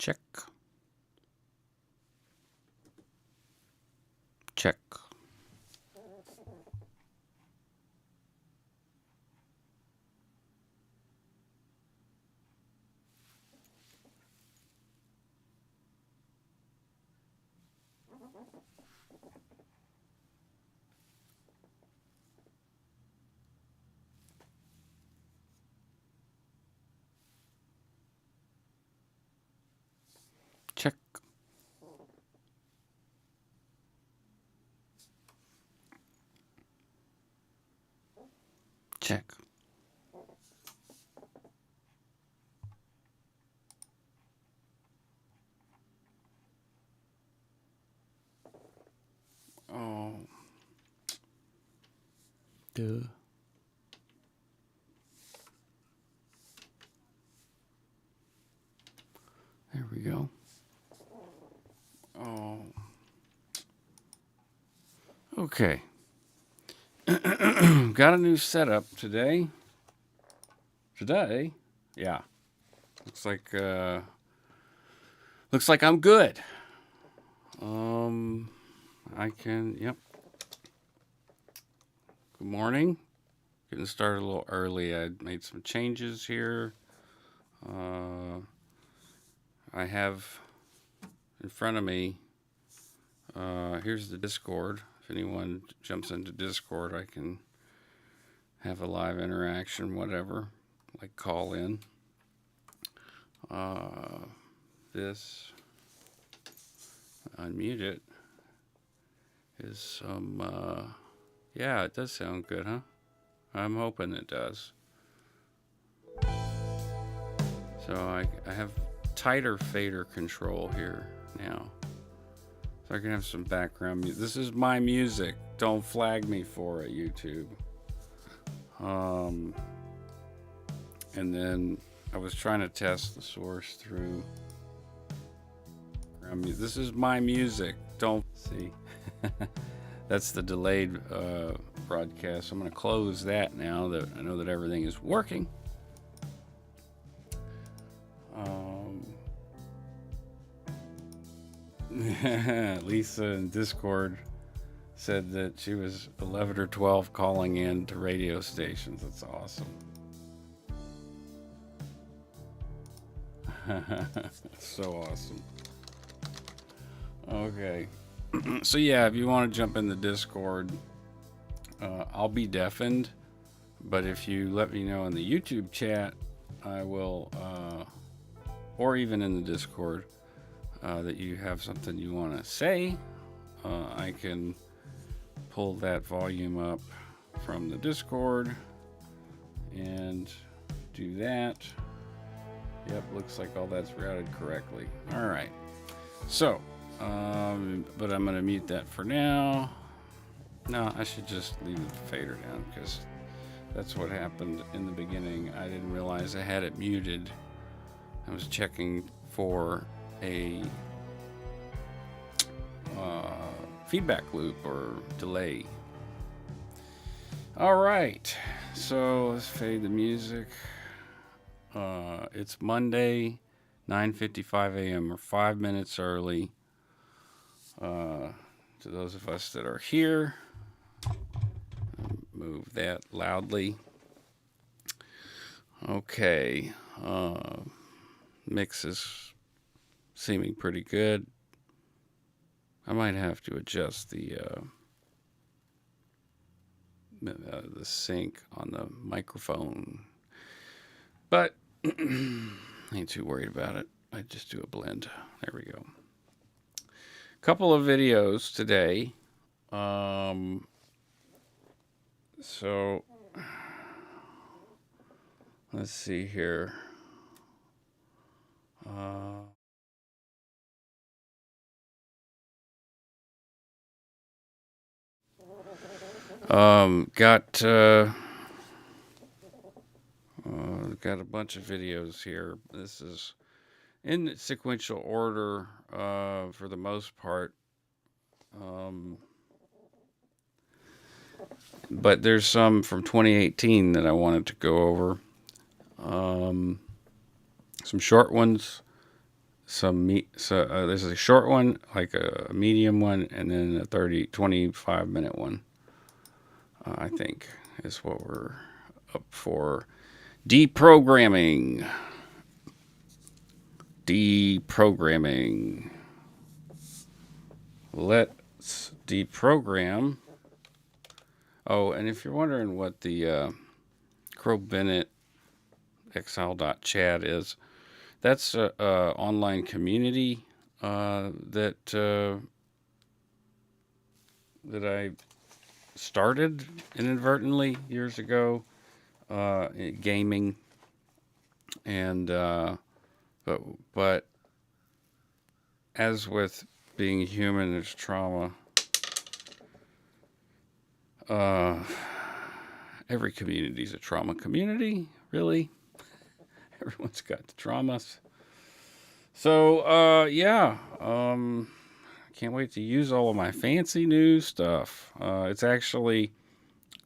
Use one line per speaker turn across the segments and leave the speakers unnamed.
Check. Check. Check. Check. Oh. Duh. There we go. Oh. Okay. Got a new setup today. Today? Yeah. Looks like I'm good. I can, yep. Good morning. Getting started a little early. I made some changes here. I have in front of me, here's the Discord. If anyone jumps into Discord, I can have a live interaction, whatever, like call in. This, unmute it, is some, yeah, it does sound good, huh? I'm hoping it does. So I have tighter fader control here now. So I can have some background music. This is my music. Don't flag me for it, YouTube. And then I was trying to test the source through. This is my music. Don't see. That's the delayed broadcast. I'm going to close that now that I know that everything is working. Lisa in Discord said that she was 11 or 12 calling in to radio stations. That's awesome. So awesome. Okay. So yeah, if you want to jump in the Discord, I'll be deafened, but if you let me know in the YouTube chat, I will, or even in the Discord, that you have something you want to say, I can pull that volume up from the Discord and do that. Yep, looks like all that's routed correctly. All right. So, but I'm going to mute that for now. No, I should just leave the fader down because that's what happened in the beginning. I didn't realize I had it muted. I was checking for a feedback loop or delay. All right, so let's fade the music. It's Monday, 9:55 a.m. We're 5 minutes early. To those of us that are here, move that loudly. Okay, mix is seeming pretty good. I might have to adjust the sync on the microphone, but ain't too worried about it. I just do a blend. There we go. Couple of videos today. So let's see here. Got a bunch of videos here. This is in sequential order for the most part. But there's some from 2018 that I wanted to go over. Some short ones, there's a short one, like a medium one, and then a 25-minute one. I think is what we're up for. Deprogramming. Let's deprogram. Oh, and if you're wondering what the Crow Bennett exile.chat is, that's a online community that I started inadvertently years ago, gaming, and but as with being human, there's trauma. Every community is a trauma community, really. Everyone's got the traumas. So, yeah. Can't wait to use all of my fancy new stuff. It's actually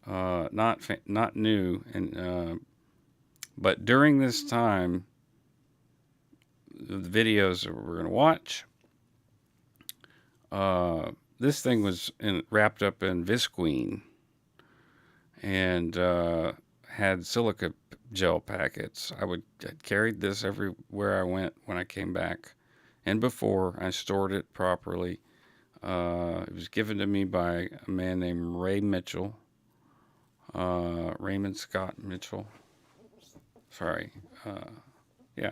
not new, and but during this time, the videos that we're going to watch, this thing was wrapped up in visqueen and had silica gel packets. I carried this everywhere I went when I came back, and before I stored it properly. It was given to me by a man named Ray Mitchell, Raymond Scott Mitchell. Sorry, yeah,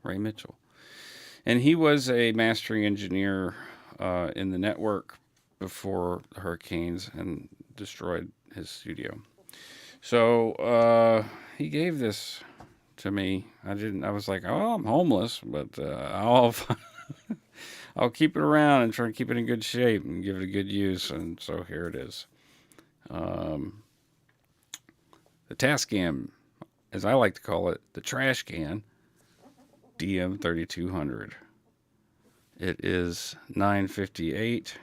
Ray Mitchell, and he was a mastering engineer in the network before the hurricanes and destroyed his studio. So he gave this to me. I was like, oh, I'm homeless, but I'll keep it around and try to keep it in good shape and give it a good use. And so here it is. The Tascam, as I like to call it, the trash can, DM3200. It is 9:58.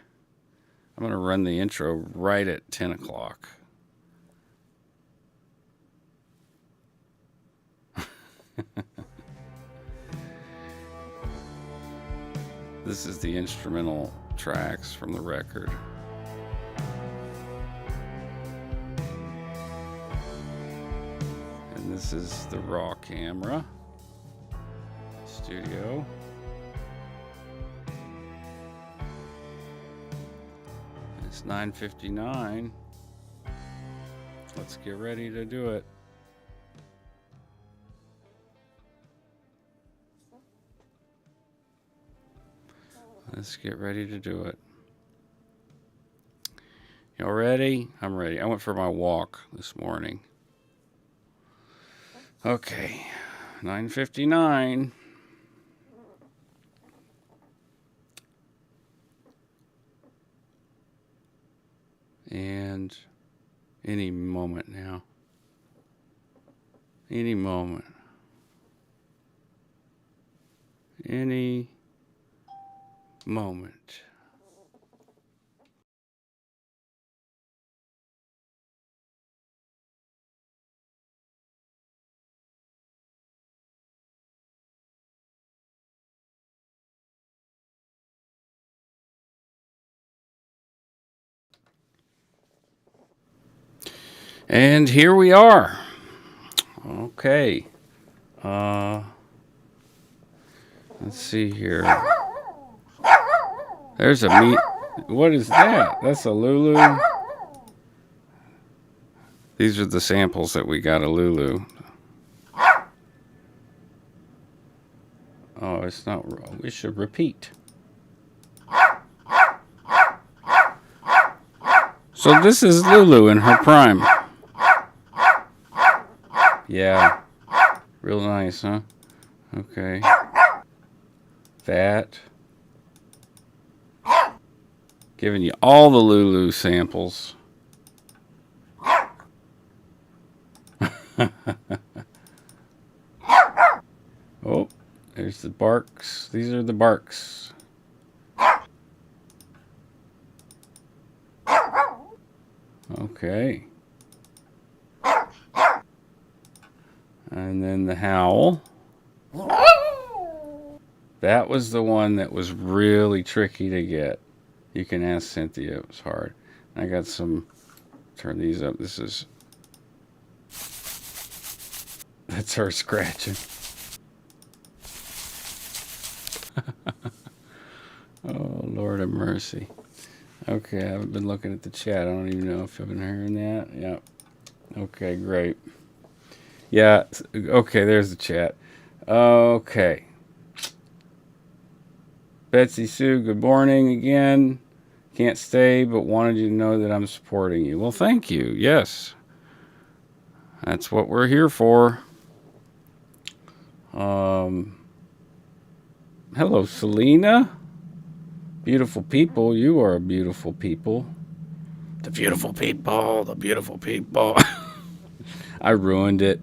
I'm going to run the intro right at 10 o'clock. This is the instrumental tracks from the record. And this is the raw camera. Studio. It's 9:59. Let's get ready to do it. Let's get ready to do it. Y'all ready? I'm ready. I went for my walk this morning. Okay, 9:59. And any moment now. Any moment. Any moment. And here we are. Okay. Let's see here. There's a meat. What is that? That's a Lulu. These are the samples that we got a Lulu. Oh, it's not. We should repeat. So this is Lulu in her prime. Yeah. Real nice, huh? Okay. That. Giving you all the Lulu samples. Oh, there's the barks. These are the barks. Okay. And then the howl. That was the one that was really tricky to get. You can ask Cynthia. It was hard. I got some. Turn these up. This is. That's her scratching. Oh, Lord have mercy. Okay, I haven't been looking at the chat. I don't even know if I've been hearing that. Yeah. Okay, great. Yeah. Okay, there's the chat. Okay. Betsy Sue, good morning again. Can't stay, but wanted you to know that I'm supporting you. Well, thank you. Yes. That's what we're here for. Hello, Selena. Beautiful people. You are a beautiful people. The beautiful people. The beautiful people. I ruined it.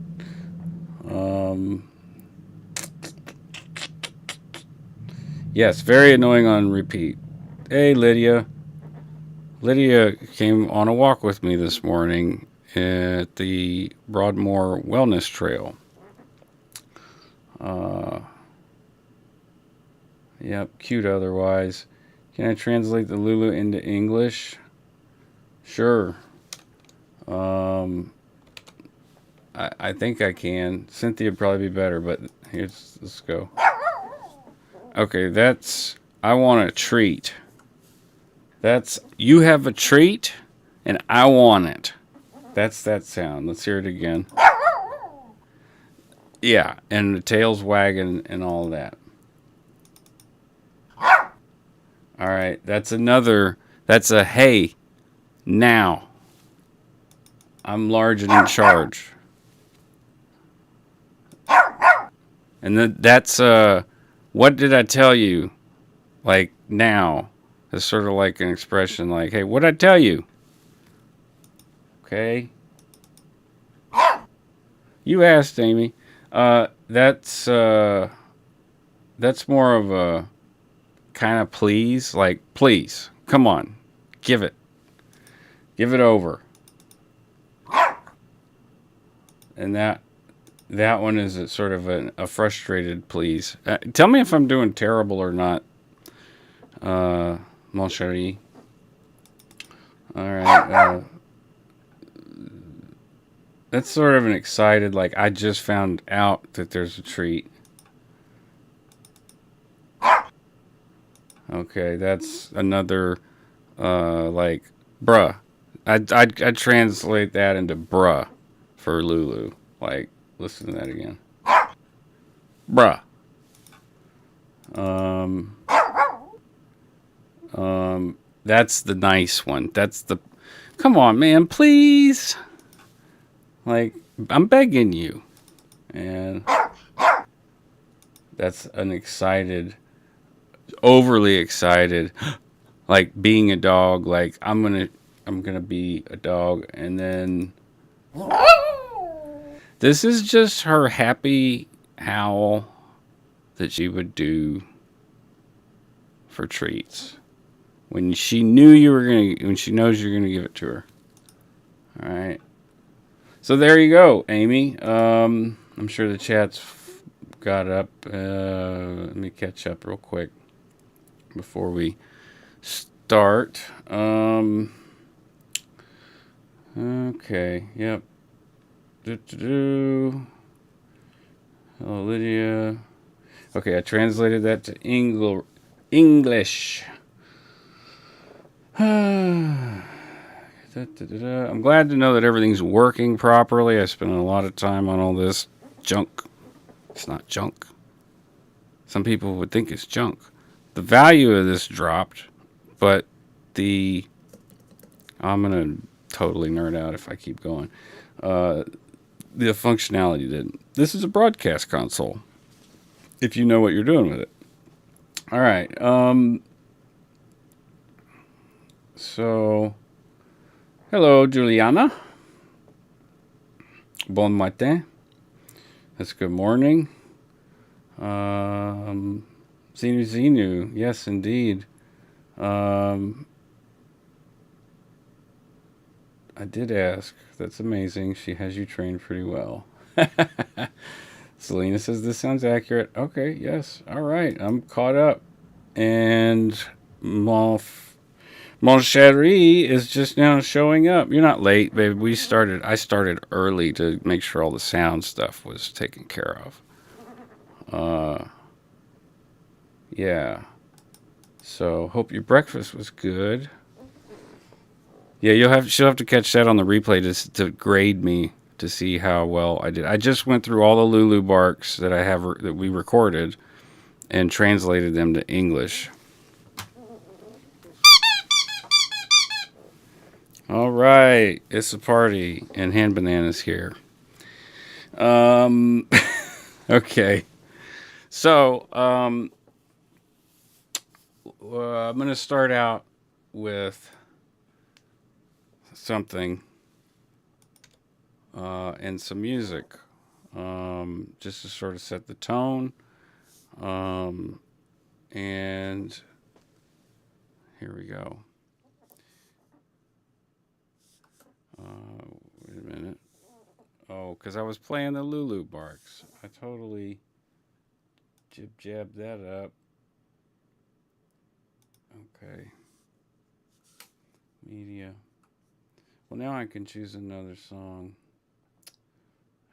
Yes, very annoying on repeat. Hey, Lydia. Lydia came on a walk with me this morning at the Broadmoor Wellness Trail. Yep, cute otherwise. Can I translate the Lulu into English? Sure. I think I can. Cynthia would probably be better, but let's go. Okay, that's I want a treat. That's you have a treat and I want it. That's that sound. Let's hear it again. Yeah, and the tail's wagging and all that. All right, that's a hey, now. I'm large and in charge. And that's what did I tell you? Like now. It's sort of like an expression like, hey, what'd I tell you? Okay. You asked, Amy. That's more of a kind of please, like please, come on, give it over. And that one is a sort of a frustrated please. Tell me if I'm doing terrible or not, mon chéri. All right. That's sort of an excited, like I just found out that there's a treat. Okay, that's another, like, bruh. I'd translate that into bruh for Lulu. Like, listen to that again. Bruh. That's the nice one. That's the, come on, man, please. Like, I'm begging you. And that's an excited, overly excited, like being a dog. Like, I'm gonna be a dog. And then this is just her happy howl that she would do for treats. When she knows you're gonna give it to her. All right. So there you go, Amy. I'm sure the chat's got up. Let me catch up real quick before we start. Okay. Yep. Hello, Lydia. Okay, I translated that to English. I'm glad to know that everything's working properly. I spent a lot of time on all this junk. It's not junk. Some people would think it's junk. The value of this dropped, but I'm going to totally nerd out if I keep going. The functionality didn't. This is a broadcast console, if you know what you're doing with it. All right. So, hello, Juliana. Bon matin. That's good morning. Zinu. Yes, indeed. I did ask. That's amazing. She has you trained pretty well. Selena says this sounds accurate. Okay, yes. All right, I'm caught up. And Mon Chéri is just now showing up. You're not late, babe. I started early to make sure all the sound stuff was taken care of. Yeah. So hope your breakfast was good. Yeah, she'll have to catch that on the replay to grade me to see how well I did. I just went through all the Lulu barks that we recorded and translated them to English. All right, it's a party, and Hand Banana's here. Okay. So, I'm going to start out with something and some music, just to sort of set the tone. And here we go. Wait a minute. Oh, because I was playing the Lulu barks. I totally jabbed that up. Okay. Media. Well, now I can choose another song.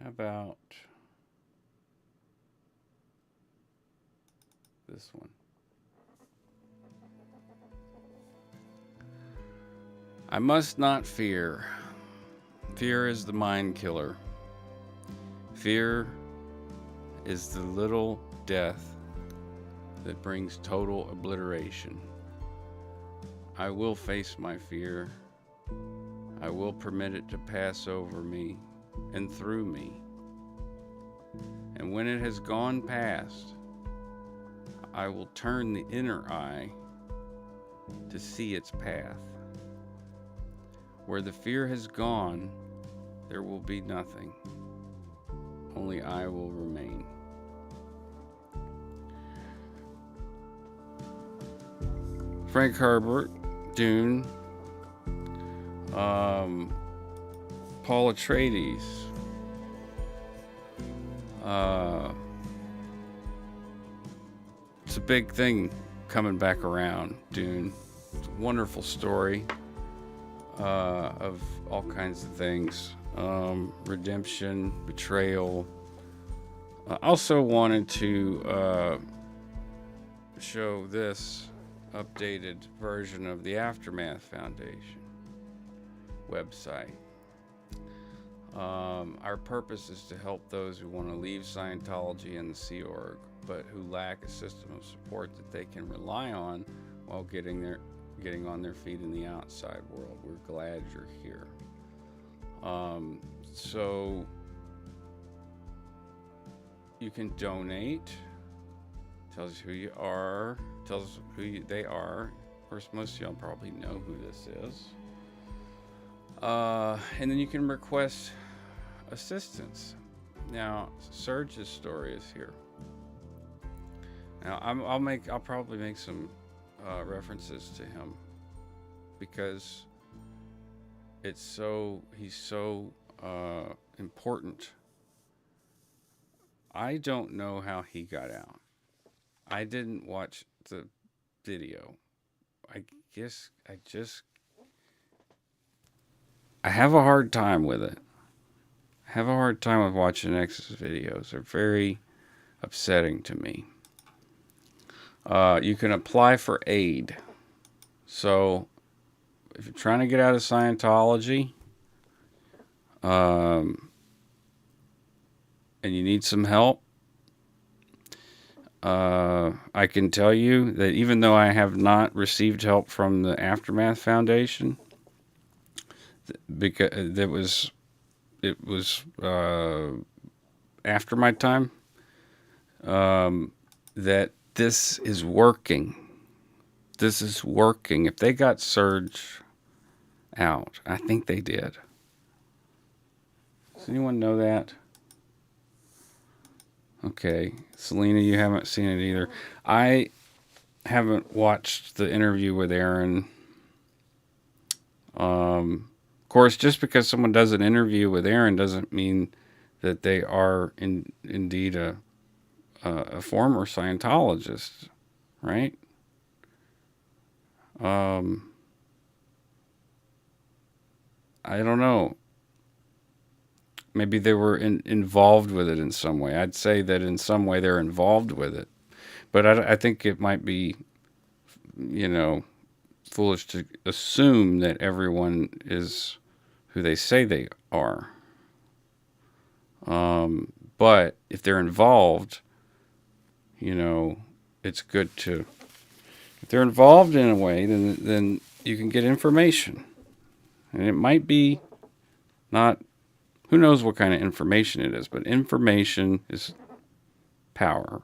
How about this one? I must not fear. Fear is the mind killer. Fear is the little death that brings total obliteration. I will face my fear. I will permit it to pass over me and through me. And when it has gone past, I will turn the inner eye to see its path. Where the fear has gone, there will be nothing. Only I will remain. Frank Herbert, Dune, Paul Atreides, it's a big thing coming back around, Dune. It's a wonderful story of all kinds of things. Redemption, betrayal. I also wanted to show this updated version of the Aftermath Foundation website. Our purpose is to help those who want to leave Scientology and the Sea Org, but who lack a system of support that they can rely on while getting on their feet in the outside world. We're glad you're here. So you can donate. Tells us who you are. Tells us they are. Of course, most of y'all probably know who this is. And then you can request assistance. Now, Serge's story is here. Now, I'll probably make some references to him because he's so important. I don't know how he got out. I didn't watch the video. I have a hard time with it. I have a hard time with watching X's videos. They're very upsetting to me. You can apply for aid. So, if you're trying to get out of Scientology, and you need some help, I can tell you that even though I have not received help from the Aftermath Foundation, because it was after my time, that this is working. This is working. If they got Serge out, I think they did. Does anyone know that? Okay. Selena, you haven't seen it either. I haven't watched the interview with Aaron. Of course, just because someone does an interview with Aaron doesn't mean that they are indeed a former Scientologist, right? I don't know. Maybe they were involved with it in some way. I'd say that in some way they're involved with it. But I think it might be, you know, foolish to assume that everyone is who they say they are. But if they're involved, you know, it's good to. If they're involved in a way, then you can get information, and it might be not. Who knows what kind of information it is? But information is power,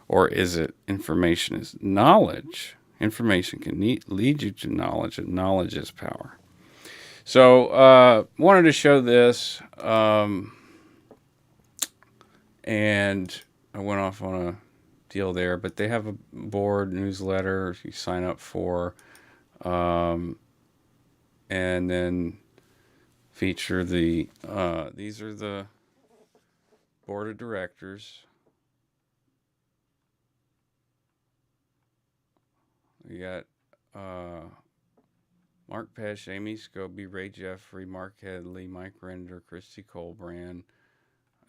or is it information is knowledge? Information can lead you to knowledge, and knowledge is power. So, wanted to show this, and I went off on a deal there. But they have a board newsletter you sign up for, and then feature the. These are the board of directors. We got Mark Pesh, Amy Scobie, Ray Jeffrey, Mark Headley, Mike Render, Christy Colbrand,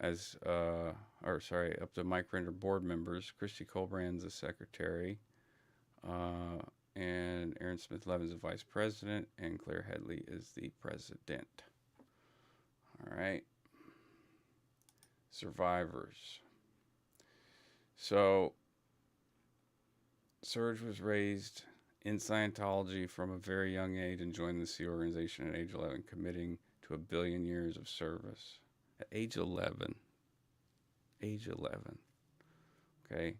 up to Mike Render board members. Christy Colbrand's the secretary, and Aaron Smith Levin's the vice president, and Claire Headley is the president. All right. Survivors. So, Serge was raised in Scientology from a very young age and joined the Sea organization at age 11, committing to 1 billion years of service. At age 11. Age 11. Okay.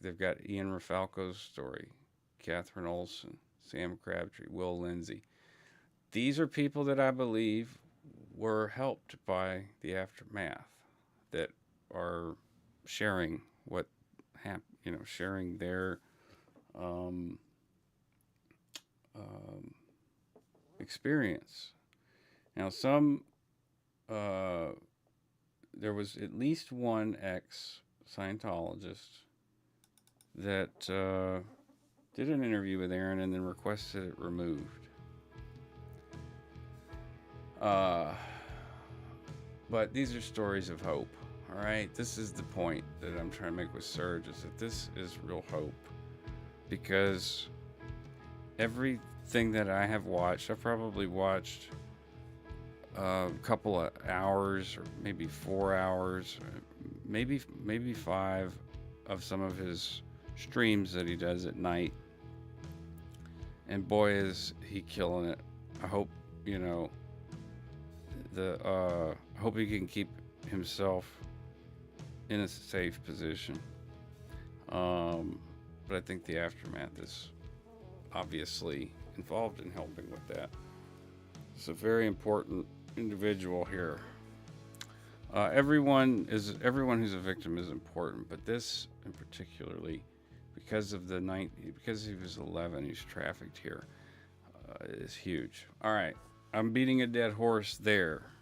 They've got Ian Rafalco's story, Catherine Olson, Sam Crabtree, Will Lindsay. These are people that I believe were helped by the aftermath, that are sharing what happened, sharing their experience. Now, there was at least one ex-Scientologist that did an interview with Aaron and then requested it removed. But these are stories of hope. All right, this is the point that I'm trying to make with Serge, is that this is real hope, because everything that I have watched, I've probably watched a couple of hours, or maybe 4 hours, maybe 5 of some of his streams that he does at night, and boy is he killing it. I hope I hope he can keep himself in a safe position. But I think the aftermath is obviously involved in helping with that. It's a very important individual here. Everyone who's a victim is important, but this in particularly, because he was 11, he's trafficked here, is huge. All right, I'm beating a dead horse there.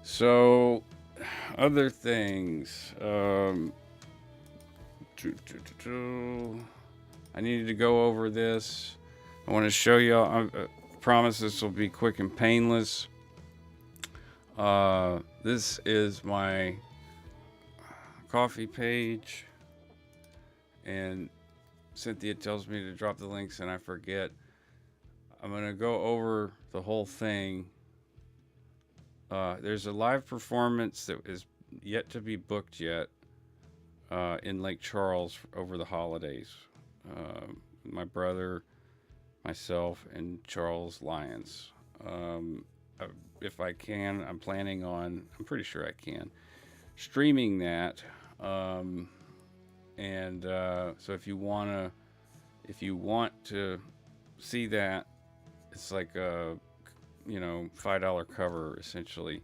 So other things. I needed to go over this. I want to show you. I promise this will be quick and painless. This is my coffee page, and Cynthia tells me to drop the links and I forget. I'm going to go over the whole thing. There's a live performance that is yet to be booked yet in Lake Charles over the holidays. My brother, myself, and Charles Lyons. If I can, I'm pretty sure I can, streaming that. So if you want to see that, it's like a $5 cover essentially,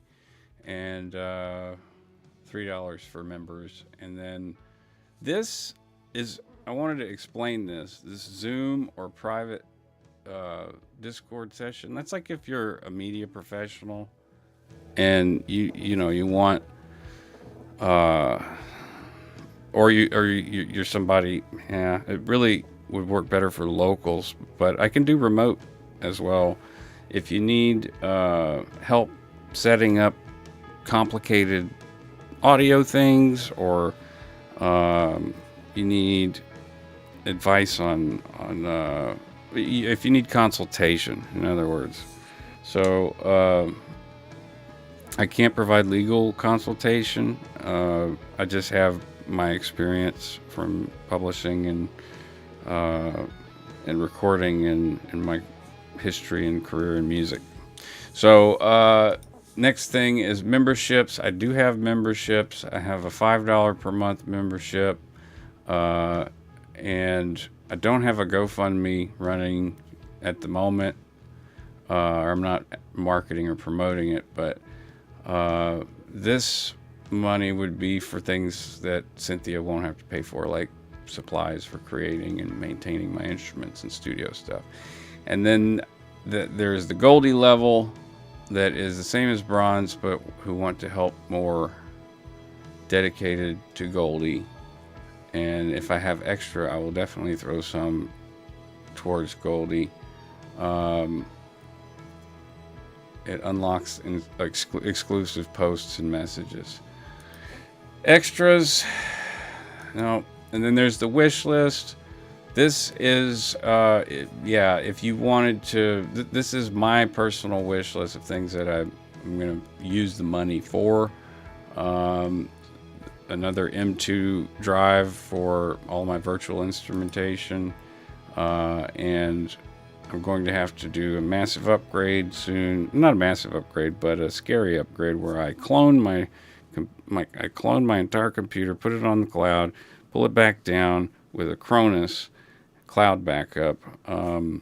and $3 for members. And then I wanted to explain this Zoom or private Discord session. That's like if you're a media professional and you want uh, you're somebody. Yeah, it really would work better for locals, but I can do remote as well. If you need help setting up complicated audio things, or you need advice on if you need consultation, in other words. So I can't provide legal consultation. I just have my experience from publishing and recording and my history and career in music. So next thing is memberships. I do have memberships. I have a $5 per month membership, and I don't have a GoFundMe running at the moment. I'm not marketing or promoting it, but this money would be for things that Cynthia won't have to pay for, like supplies for creating and maintaining my instruments and studio stuff. And then there's the Goldie level that is the same as bronze, but who want to help more dedicated to Goldie. And if I have extra, I will definitely throw some towards Goldie. It unlocks exclusive posts and messages. Extras, no. And then there's the wish list. This is, if you wanted to, this is my personal wish list of things that I'm going to use the money for. Another M2 drive for all my virtual instrumentation. And I'm going to have to do a massive upgrade soon. Not a massive upgrade, but a scary upgrade where I clone my entire computer, put it on the cloud, pull it back down with a Cronus cloud backup, and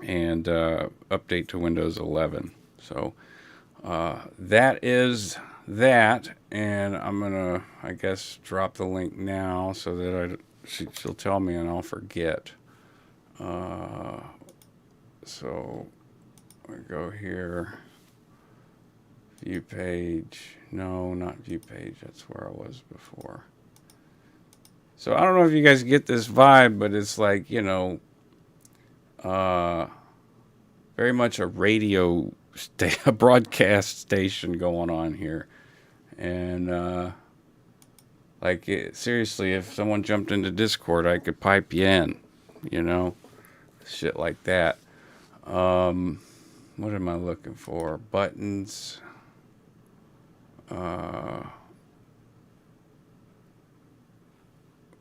update to Windows 11. So that is that, and I'm gonna, I guess, drop the link now so that she'll tell me and I'll forget. So I go here, view page. No, not view page. That's where I was before. So I don't know if you guys get this vibe, but it's like, very much a radio, a broadcast station going on here. And seriously, if someone jumped into Discord, I could pipe you in, shit like that. What am I looking for? Buttons.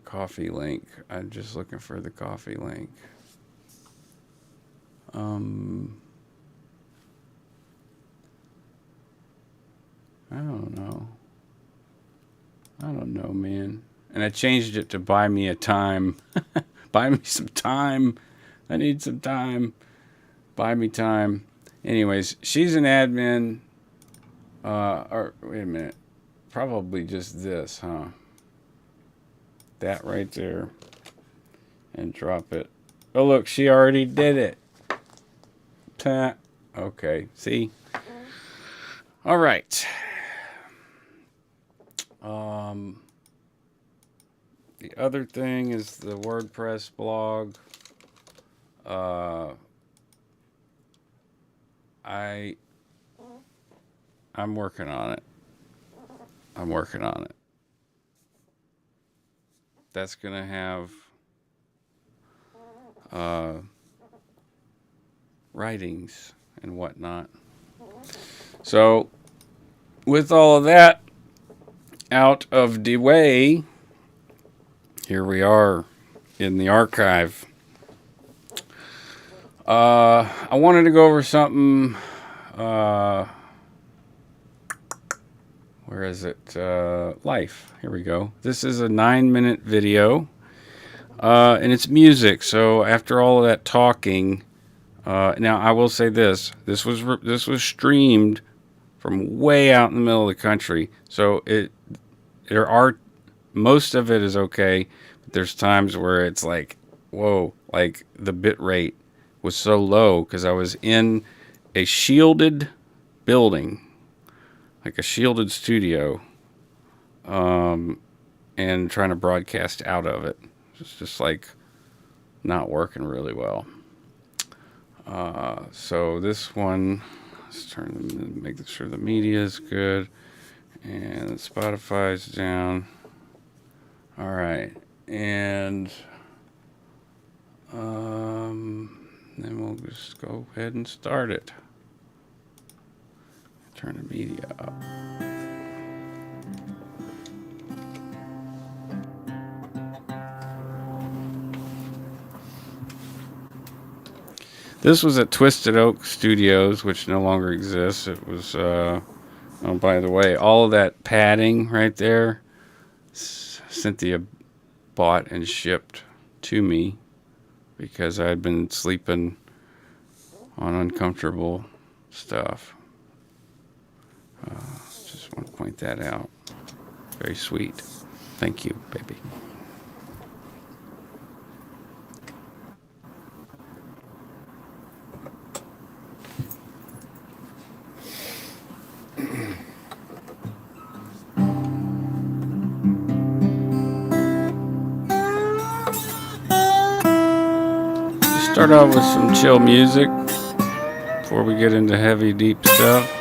Coffee link. I'm just looking for the coffee link. I don't know, man. And I changed it to buy me a time. Buy me some time. I need some time. Buy me time. Anyways, she's an admin. Or wait a minute. Probably just this, huh? That right there. And drop it. Oh, look, she already did it. Okay, see? All right. The other thing is the WordPress blog. I'm working on it. That's gonna have writings and whatnot. So with all of that out of the way, here we are in the archive. I wanted to go over something. Where is it? Life. Here we go. This is a 9-minute video, and it's music. So after all of that talking, now I will say this: this was streamed from way out in the middle of the country. So most of it is okay, but there's times where it's like, whoa, like the bit rate was so low because I was in a shielded building, like a shielded studio, and trying to broadcast out of it. It's just like not working really well. So this one, let's make sure the media is good, and Spotify's down. All right, and then we'll just go ahead and start it. Turn the media up. This was at Twisted Oak Studios, which no longer exists. It was, oh, by the way, all of that padding right there, Cynthia bought and shipped to me because I had been sleeping on uncomfortable stuff. Just want to point that out. Very sweet. Thank you, baby. Start off with some chill music before we get into heavy, deep stuff.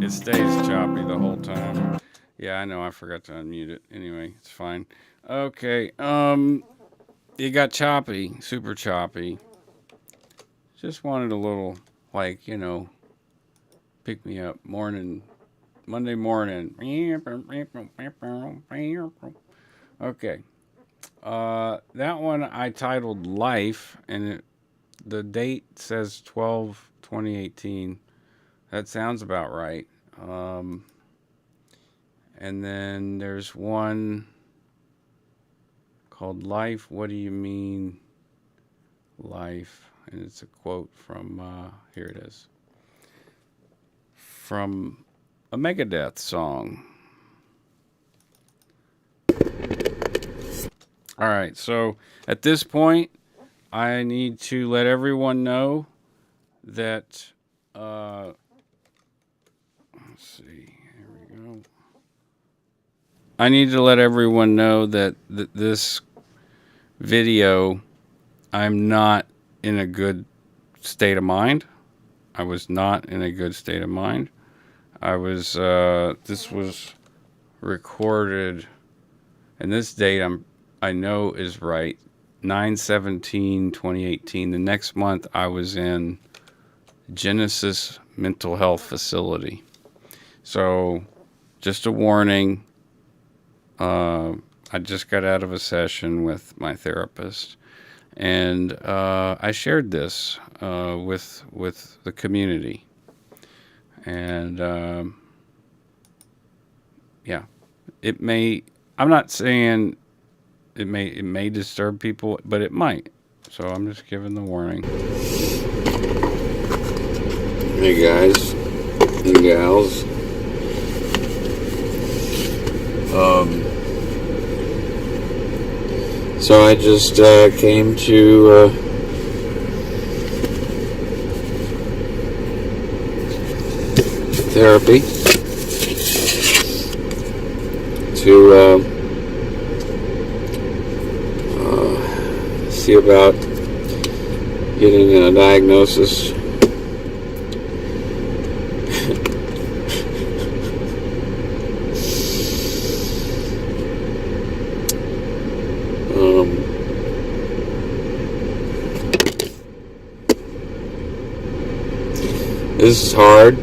It stays choppy the whole time. Yeah, I know. I forgot to unmute it. Anyway, it's fine. Okay. It got choppy, super choppy. Just wanted a little, like, pick me up Monday morning. Okay. That one I titled Life, and the date says 12/2018. That sounds about right. And then there's one called Life. What do you mean, life? And it's a quote from, here it is, from a Megadeth song. All right, so at this point, I need to let everyone know that, let's see, here we go. I need to let everyone know that this video, I'm not in a good state of mind. I was not in a good state of mind. This was recorded, and this date I know is right, 9/17/2018. The next month I was in Genesis Mental Health Facility. So, just a warning, I just got out of a session with my therapist, and I shared this with the community. And yeah, I'm not saying it may disturb people, but it might. So I'm just giving the warning. Hey guys and gals. So I just came to therapy to see about getting a diagnosis. This is hard.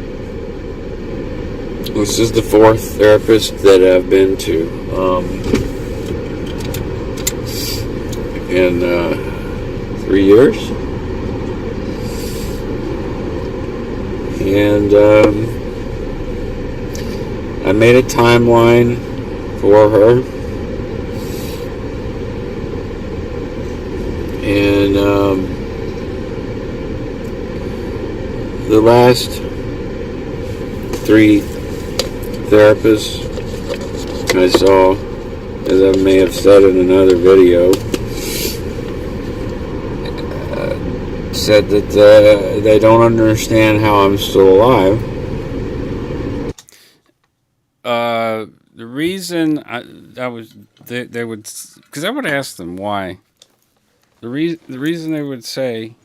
This is the fourth therapist that I've been to in 3 years. And I made a timeline for her. And the last 3 therapists I saw, as I may have said in another video, said that they don't understand how I'm still alive. The reason they would, because I would ask them why. The reason they would say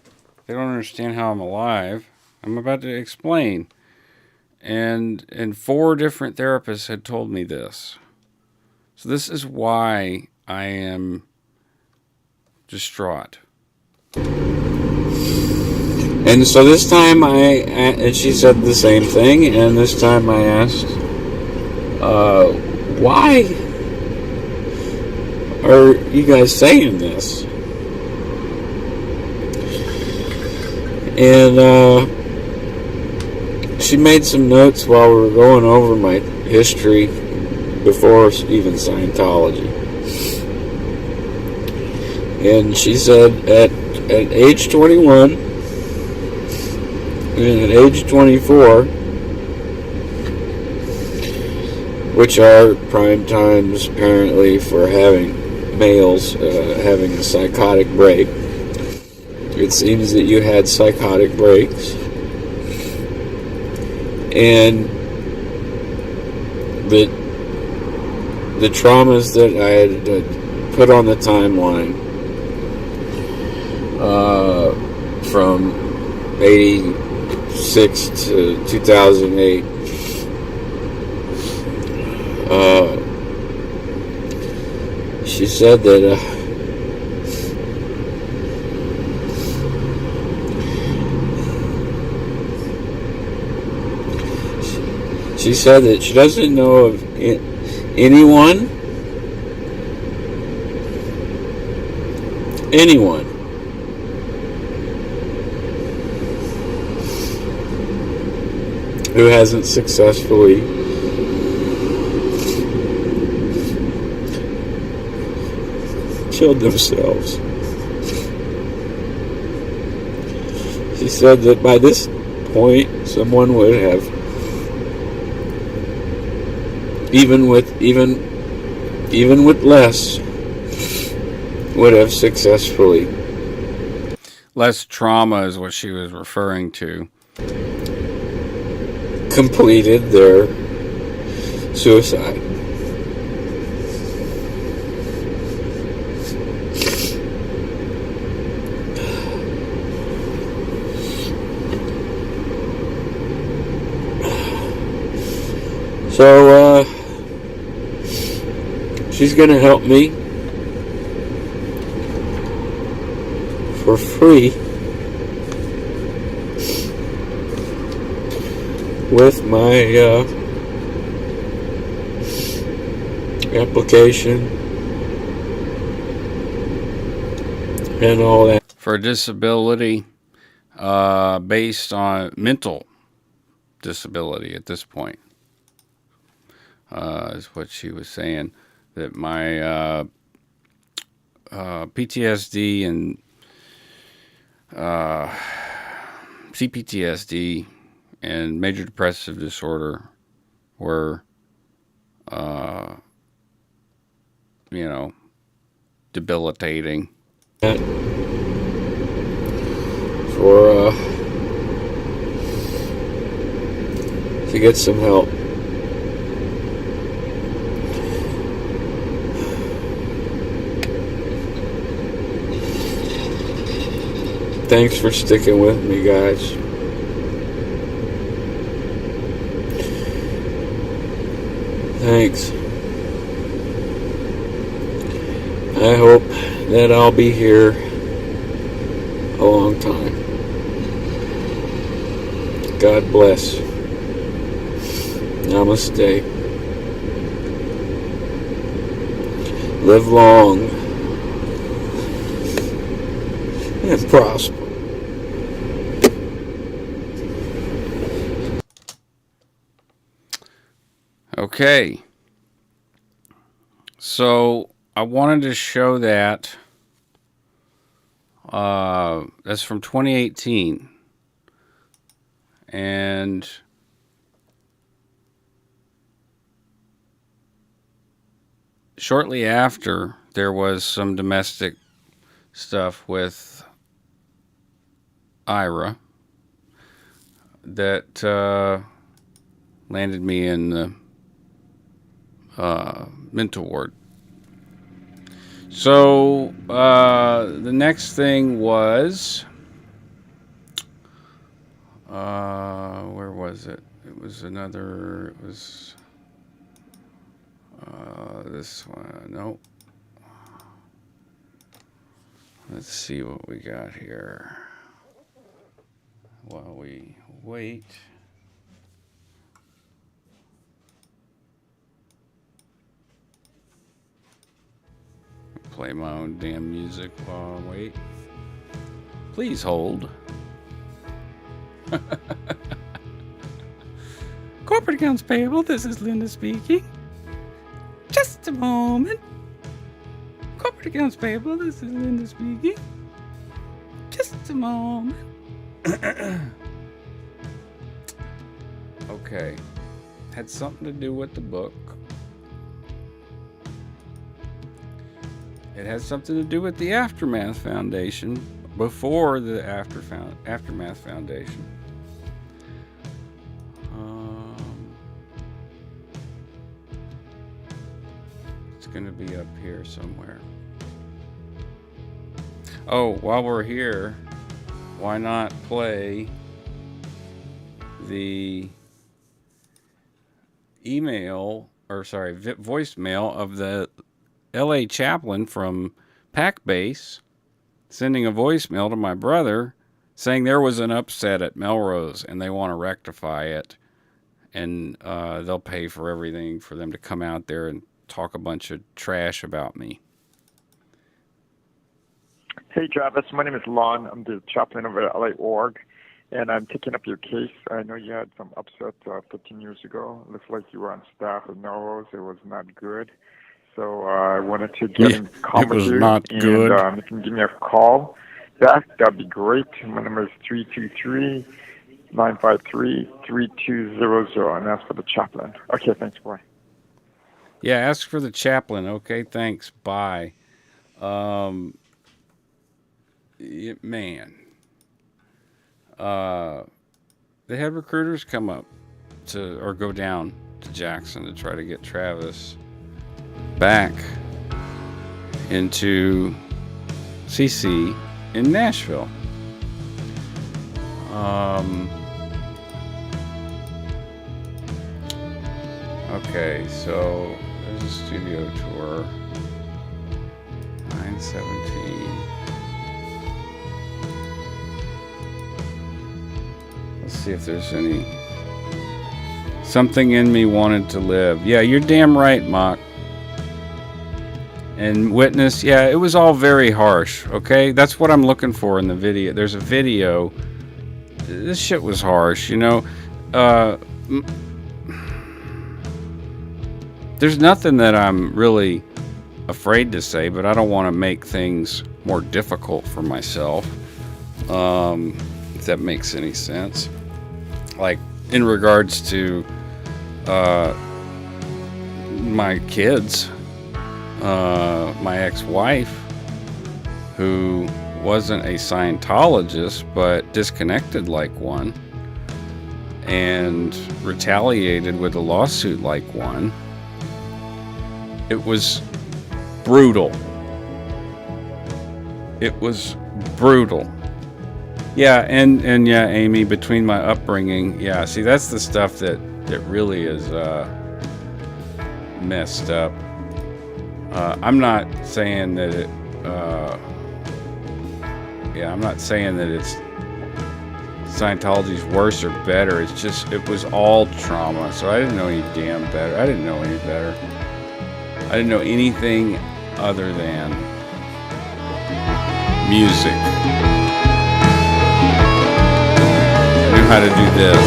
they don't understand how I'm alive, I'm about to explain. And 4 different therapists had told me this. So this is why I am distraught. And so this time and she said the same thing, and this time I asked, why are you guys saying this? And she made some notes while we were going over my history before even Scientology. And she said at age 21 and at age 24, which are prime times apparently for having males having a psychotic break, it seems that you had psychotic breaks. And the traumas that I had put on the timeline from 86 to 2008, she said that she said that she doesn't know of anyone who hasn't successfully
killed themselves. She said that by this point, someone would have, even with less, would have successfully.
Less trauma is what she was referring to.
Completed their suicide. So, she's going to help me for free with my application and all that.
For disability, based on mental disability at this point, is what she was saying. That my PTSD and CPTSD and major depressive disorder were, debilitating.
For to get some help. Thanks for sticking with me, guys. Thanks. I hope that I'll be here a long time. God bless. Namaste. Live long and prosper.
Okay. So I wanted to show that. That's from 2018. And shortly after, there was some domestic stuff with Ira that landed me in the mental ward. So the next thing was, where was it? It was this one. Nope. Let's see what we got here while we wait. Play my own damn music while I wait. Please hold. Corporate accounts payable, this is Linda speaking. Just a moment. Corporate accounts payable, this is Linda speaking. Just a moment. Okay. Had something to do with the book. It has something to do with the Aftermath Foundation before the Aftermath Foundation. It's going to be up here somewhere. Oh, while we're here, why not play the voicemail of the LA chaplain from Pac Base sending a voicemail to my brother saying there was an upset at Melrose and they want to rectify it, and they'll pay for everything for them to come out there and talk a bunch of trash about me.
Hey Travis, my name is Lon. I'm the chaplain of LA org, and I'm taking up your case. I know you had some upset 15 years ago. Looks like you were on staff at Melrose. It was not good. So I wanted to get in contact
it was
with you,
not
and
good.
you can give me a call back. That'd be great. My number is 323-953-3200, and that's for the chaplain. Okay, thanks, boy.
Yeah, ask for the chaplain. Okay, thanks. Bye. Man. They had recruiters come up to, or go down to Jackson to try to get Travis back into CC in Nashville. Okay, so there's a studio tour. 917. Let's see if there's any. Something in me wanted to live. Yeah, you're damn right, Mock. And Witness, yeah, it was all very harsh, okay? That's what I'm looking for in the video. There's a video. This shit was harsh, you know? There's nothing that I'm really afraid to say, but I don't want to make things more difficult for myself. If that makes any sense. Like, in regards to my kids, my ex-wife, who wasn't a Scientologist but disconnected like one and retaliated with a lawsuit like one. It was brutal. It was brutal. Yeah, and yeah, Amy, between my upbringing, yeah, see, that's the stuff that really is messed up. I'm not saying that it, I'm not saying that it's Scientology's worse or better. It's just, it was all trauma, so I didn't know any damn better. I didn't know any better. I didn't know anything other than music. I knew how to do this.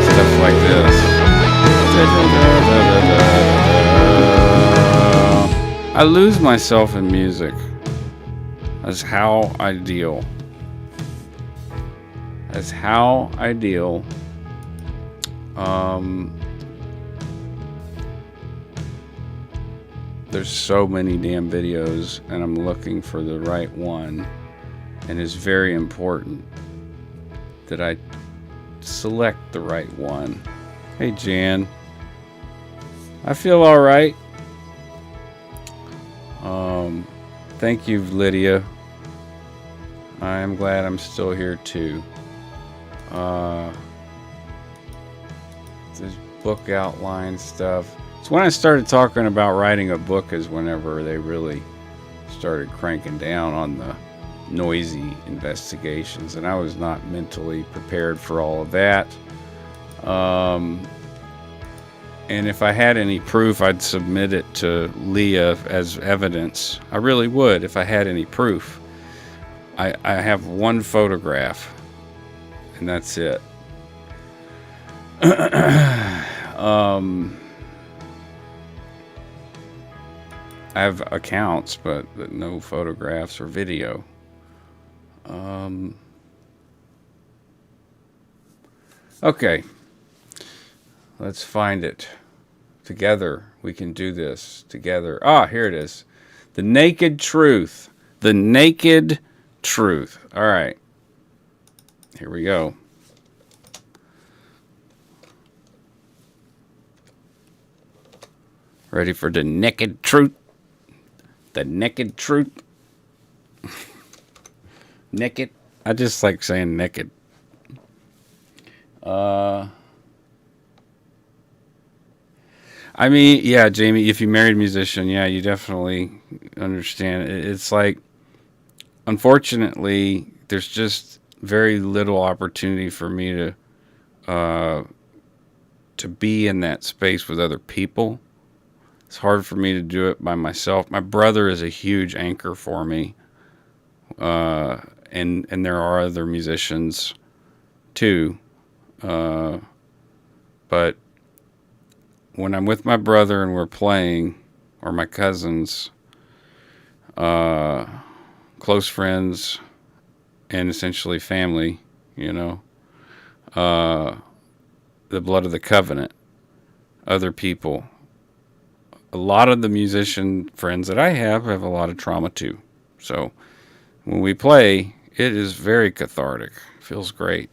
Stuff like this. I lose myself in music. That's how I deal. That's how I deal. There's so many damn videos, and I'm looking for the right one, and it's very important that I select the right one. Hey Jan, I feel all right. Thank you, Lydia. I am glad I'm still here too. This book outline stuff. So when I started talking about writing a book is whenever they really started cranking down on the noisy investigations, and I was not mentally prepared for all of that. And if I had any proof, I'd submit it to Leah as evidence. I really would if I had any proof. I have one photograph, and that's it. I have accounts, but no photographs or video. Okay. Let's find it. Together, we can do this. Together. Ah, here it is. The Naked Truth. The Naked Truth. All right. Here we go. Ready for the naked truth? The naked truth. Naked. I just like saying naked. I mean, yeah, Jamie, if you married a musician, yeah, you definitely understand. It's like, unfortunately, there's just very little opportunity for me to be in that space with other people. It's hard for me to do it by myself. My brother is a huge anchor for me. And there are other musicians too. But when I'm with my brother and we're playing, or my cousins, close friends, and essentially family, you know, the blood of the covenant, other people. A lot of the musician friends that I have a lot of trauma too. So when we play, it is very cathartic. Feels great.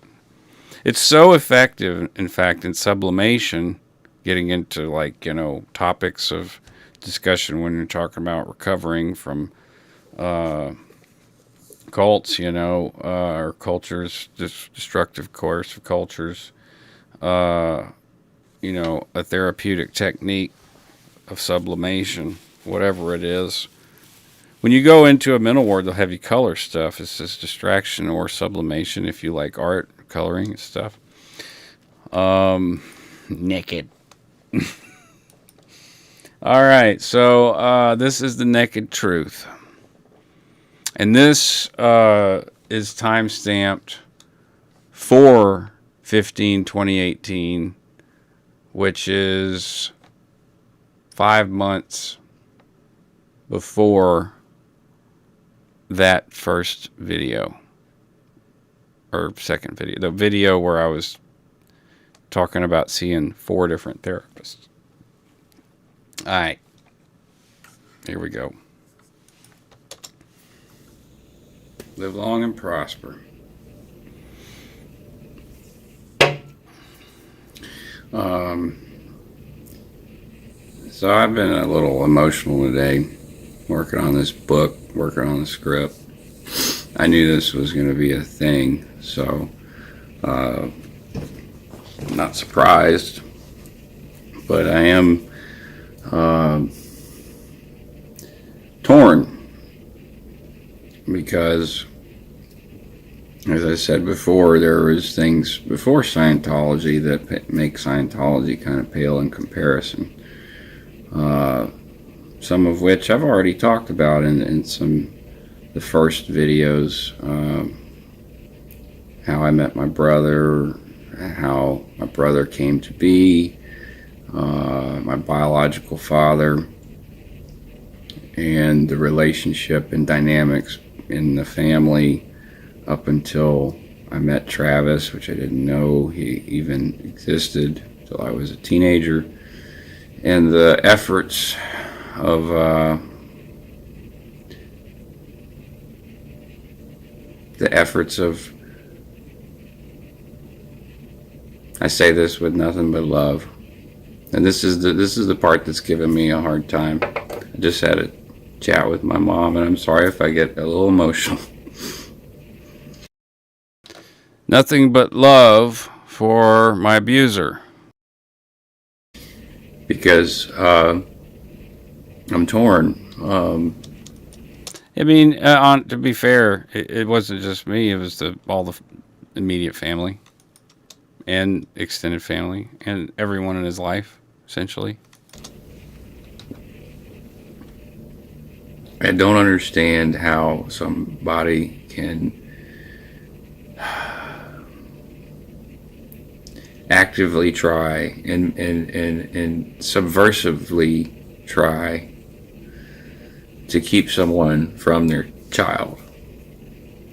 It's so effective, in fact, in sublimation, getting into like, you know, topics of discussion when you're talking about recovering from cults, you know, or cultures, destructive course of cultures, you know, a therapeutic technique of sublimation, whatever it is. When you go into a mental ward, they'll have you color stuff. It's just distraction or sublimation if you like art, coloring and stuff. Naked. All right, so this is the naked truth. And this is time stamped 4/15/2018, which is 5 months before that first video, or second video, the video where I was talking about seeing 4 different therapists. All right, here we go. Live long and prosper. So I've been a little emotional today, working on this book, working on the script. I knew this was going to be a thing, so I'm not surprised, but I am torn because, as I said before, there was things before Scientology that make Scientology kind of pale in comparison. Some of which I've already talked about in the first videos. How I met my brother, how my brother came to be, my biological father, and the relationship and dynamics in the family up until I met Travis, which I didn't know he even existed until I was a teenager, and the efforts of I say this with nothing but love, and this is the part that's giving me a hard time. I just had a chat with my mom, and I'm sorry if I get a little emotional. Nothing but love for my abuser, because I'm torn. I mean, to be fair, it wasn't just me. It was all the immediate family and extended family and everyone in his life, essentially. I don't understand how somebody can actively try and subversively try to keep someone from their child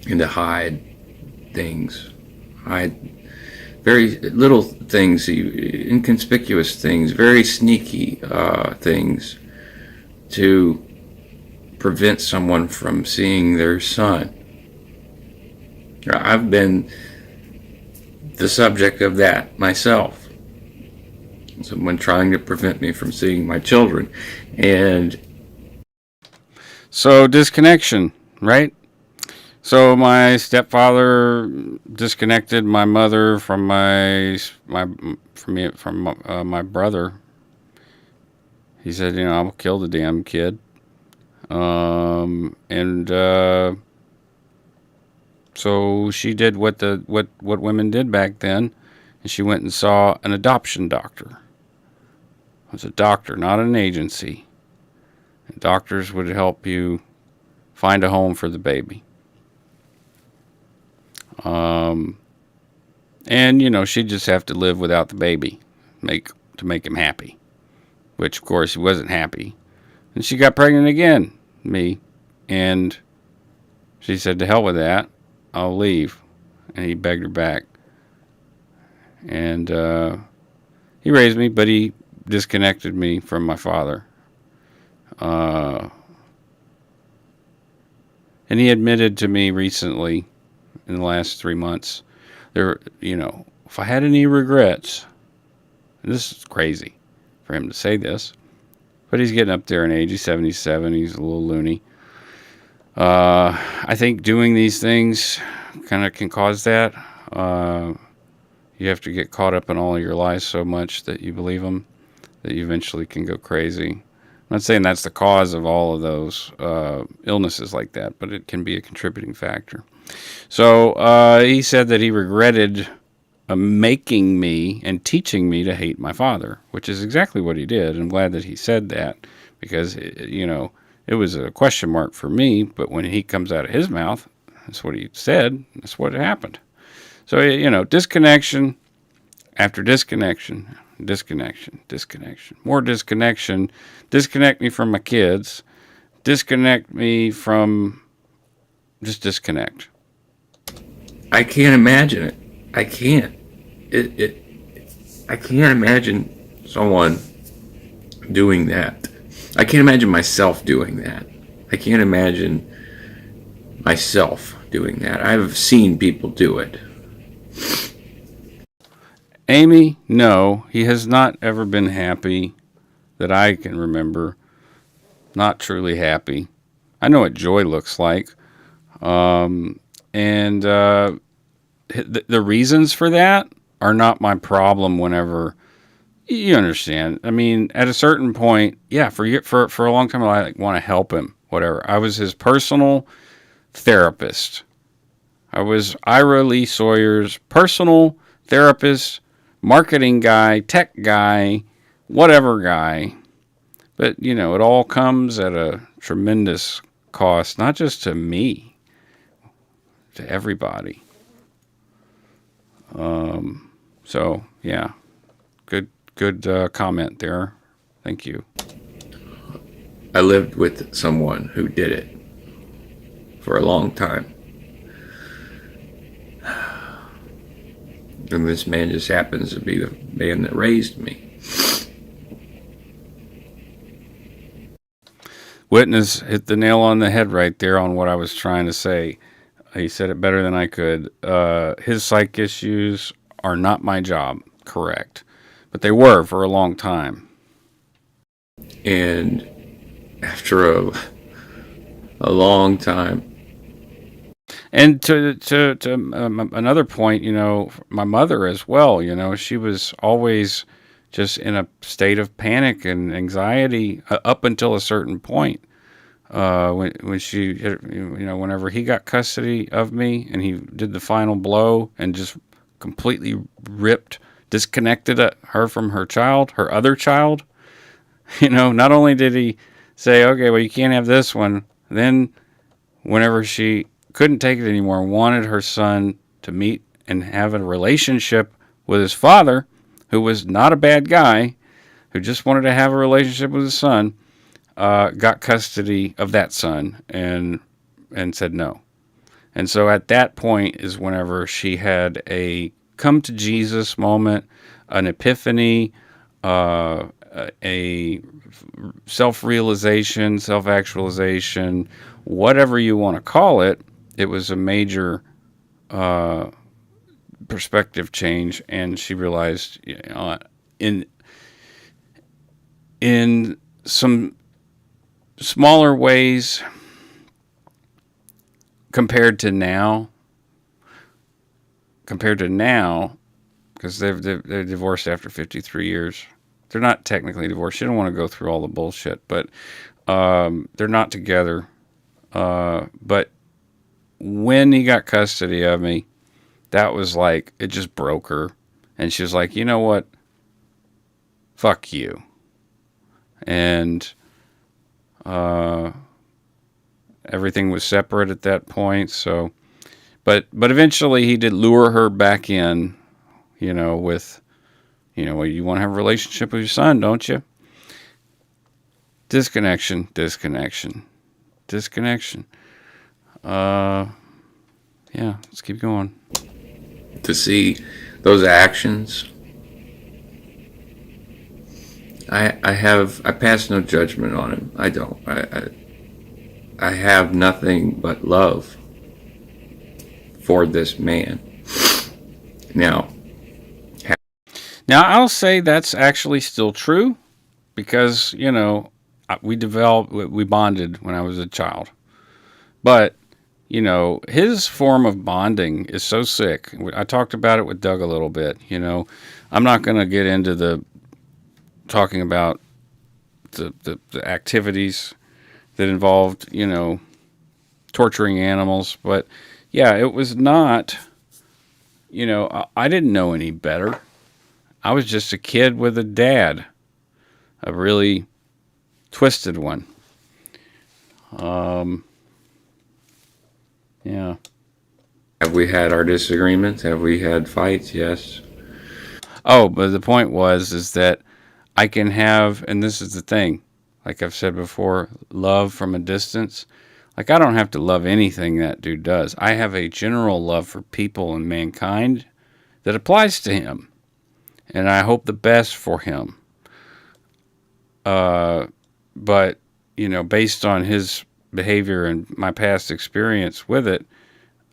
and to hide things, hide very little things, inconspicuous things, very sneaky things, to prevent someone from seeing their son. I've been the subject of that myself. Someone trying to prevent me from seeing my children. And so disconnection, right? So my stepfather disconnected my mother from my brother. He said, you know, I'll kill the damn kid. So she did what women did back then, and she went and saw an adoption doctor. It was a doctor, not an agency. And doctors would help you find a home for the baby. And, you know, she'd just have to live without the baby make him happy, which of course he wasn't happy. And she got pregnant again, me, and she said, "To hell with that, I'll leave." And he begged her back, and he raised me, but he disconnected me from my father. And he admitted to me recently, in the last 3 months, if I had any regrets, and this is crazy for him to say this, but he's getting up there in age. He's 77. He's a little loony. I think doing these things kind of can cause that. You have to get caught up in all of your lies so much that you believe them, that you eventually can go crazy. I'm not saying that's the cause of all of those illnesses like that, but it can be a contributing factor. So he said that he regretted making me and teaching me to hate my father, which is exactly what he did. I'm glad that he said that, because, it was a question mark for me, but when he comes out of his mouth, that's what he said. That's what happened. So, disconnection after disconnection, more disconnection, disconnect me from my kids, disconnect me from, just disconnect.
I can't imagine it. I can't. I can't imagine someone doing that. I can't imagine myself doing that. I can't imagine myself doing that. I've seen people do it.
Amy, no, he has not ever been happy that I can remember. Not truly happy. I know what joy looks like. And the reasons for that are not my problem whenever, you understand. I mean, at a certain point, yeah, for a long time, I want to help him, whatever. I was his personal therapist. I was Ira Lee Sawyer's personal therapist, marketing guy, tech guy, whatever guy. But, it all comes at a tremendous cost, not just to me, to everybody. So, yeah, good comment there. Thank you.
I lived with someone who did it for a long time. And this man just happens to be the man that raised me.
Witness hit the nail on the head right there on what I was trying to say. He said it better than I could. His psych issues are not my job, correct. But they were for a long time.
And after a long time.
And to another point, my mother as well, she was always just in a state of panic and anxiety up until a certain point. When she, whenever he got custody of me and he did the final blow and just completely disconnected her from her child, her other child, not only did he say, okay, well, you can't have this one, then whenever she couldn't take it anymore and wanted her son to meet and have a relationship with his father, who was not a bad guy, who just wanted to have a relationship with his son, got custody of that son and said no. And so at that point is whenever she had a come to Jesus moment, an epiphany, a self-realization, self-actualization, whatever you want to call it. It was a major perspective change, and she realized, in some smaller ways compared to now, because they're divorced after 53 years. They're not technically divorced. You don't want to go through all the bullshit, but they're not together. But when he got custody of me, that was like, it just broke her. And she was like, you know what? Fuck you. And everything was separate at that point. So, but eventually he did lure her back in, with, You know, you want to have a relationship with your son, don't you? Disconnection. Yeah, let's keep going.
To see those actions, I pass no judgment on him. I don't. I have nothing but love for this man. Now
I'll say that's actually still true because, you know, we bonded when I was a child. But, you know, his form of bonding is so sick. I talked about it with Doug a little bit. You know, I'm not going to get into talking about the activities that involved, you know, torturing animals. But, yeah, it was not, you know, I didn't know any better. I was just a kid with a dad, a really twisted one. Yeah.
have we had our disagreements? Have we had fights? Yes.
Oh, but the point is that I can have, and this is the thing, like I've said before, love from a distance. Like, I don't have to love anything that dude does. I have a general love for people and mankind that applies to him. And I hope the best for him. But, you know, based on his behavior and my past experience with it,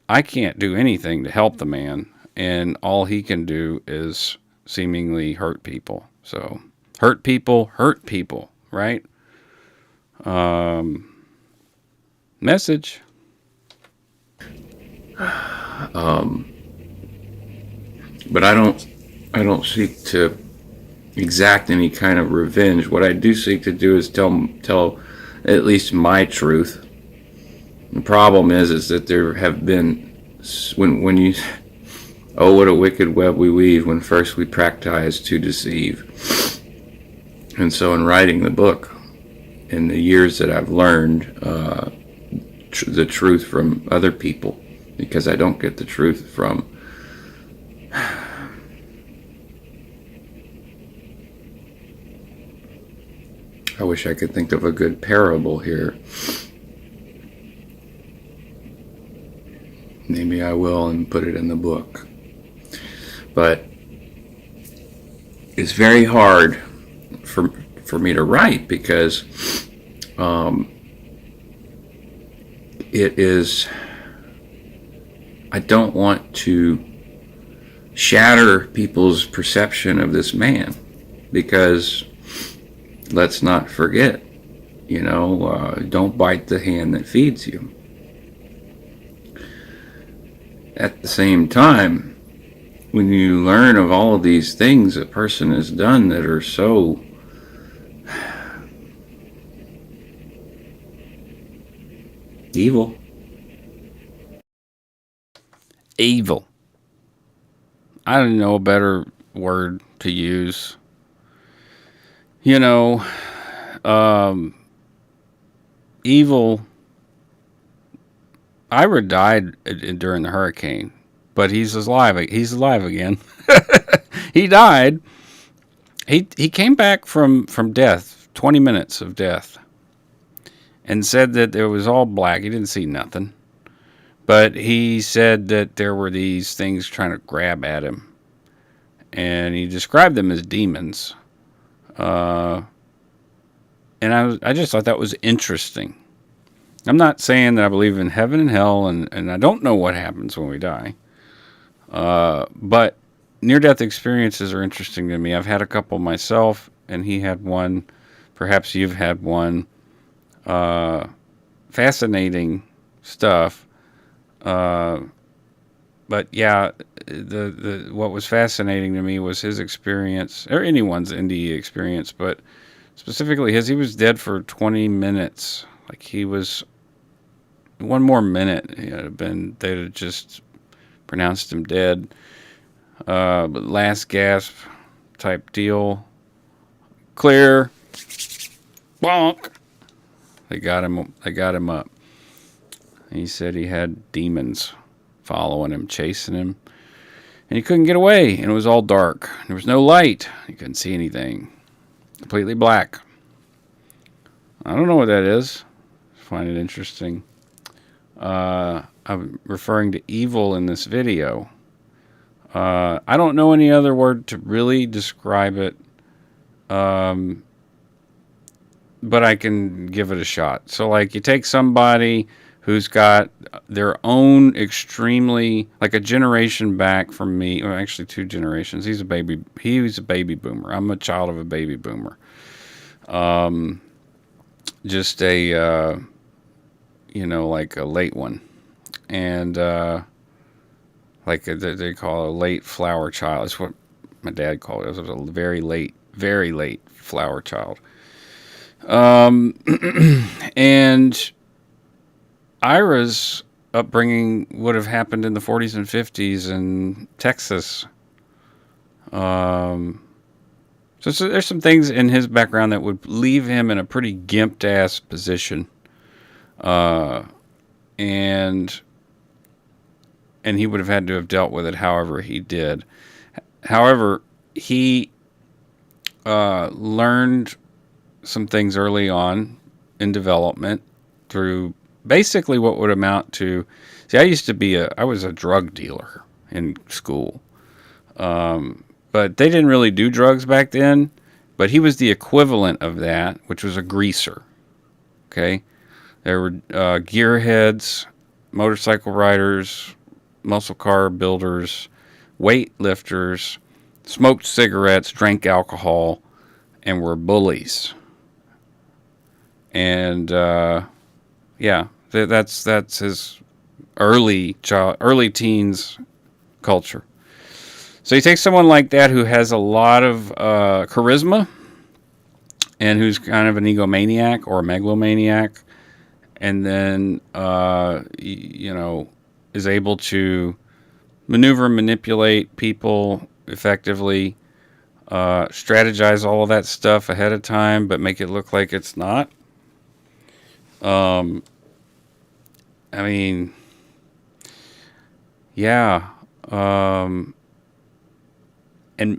I can't do anything to help the man. And all he can do is seemingly hurt people. So, hurt people, right? Message.
But I don't seek to exact any kind of revenge. What I do seek to do is tell at least my truth. The problem is that there have been, when you, oh, what a wicked web we weave when first we practice to deceive. And so in writing the book, in the years that I've learned the truth from other people, because I don't get the truth from I wish I could think of a good parable here. Maybe I will and put it in the book. But it's very hard for me to write because it is, I don't want to shatter people's perception of this man, because let's not forget, you know, don't bite the hand that feeds you. At the same time, when you learn of all of these things a person has done that are so evil.
I don't know a better word to use. You know, evil. Ira died during the hurricane, but he's alive. He's alive again. He died. He came back from death, 20 minutes of death, and said that it was all black. He didn't see nothing. But he said that there were these things trying to grab at him. And he described them as demons. And I just thought that was interesting. I'm not saying that I believe in heaven and hell, and I don't know what happens when we die. But near-death experiences are interesting to me. I've had a couple myself, and he had one. Perhaps you've had one. Fascinating stuff. But yeah, the what was fascinating to me was his experience, or anyone's NDE experience, but specifically his. He was dead for 20 minutes. Like, he was, one more minute, they'd have just pronounced him dead. But last gasp type deal. Clear. Bonk. They got him up. He said he had demons following him, chasing him. And you couldn't get away, and it was all dark. There was no light. You couldn't see anything. Completely black. I don't know what that is. I find it interesting. I'm referring to evil in this video. I don't know any other word to really describe it, but I can give it a shot. So, like, you take somebody who's got their own extremely, like a generation back from me, or actually 2 generations. He was a baby boomer. I'm a child of a baby boomer. Just a, like a late one. And, they call it a late flower child. That's what my dad called it. It was a very late flower child. And Ira's upbringing would have happened in the 40s and 50s in Texas. So there's some things in his background that would leave him in a pretty gimped ass position. And he would have had to have dealt with it however he did. However, he learned some things early on in development through basically what would amount to... See, I was a drug dealer in school. But they didn't really do drugs back then. But he was the equivalent of that, which was a greaser. Okay? There were gearheads, motorcycle riders, muscle car builders, weightlifters, smoked cigarettes, drank alcohol, and were bullies. And that's his early teens culture. So you take someone like that who has a lot of charisma and who's kind of an egomaniac or a megalomaniac, and then is able to maneuver and manipulate people effectively, strategize all of that stuff ahead of time, but make it look like it's not. And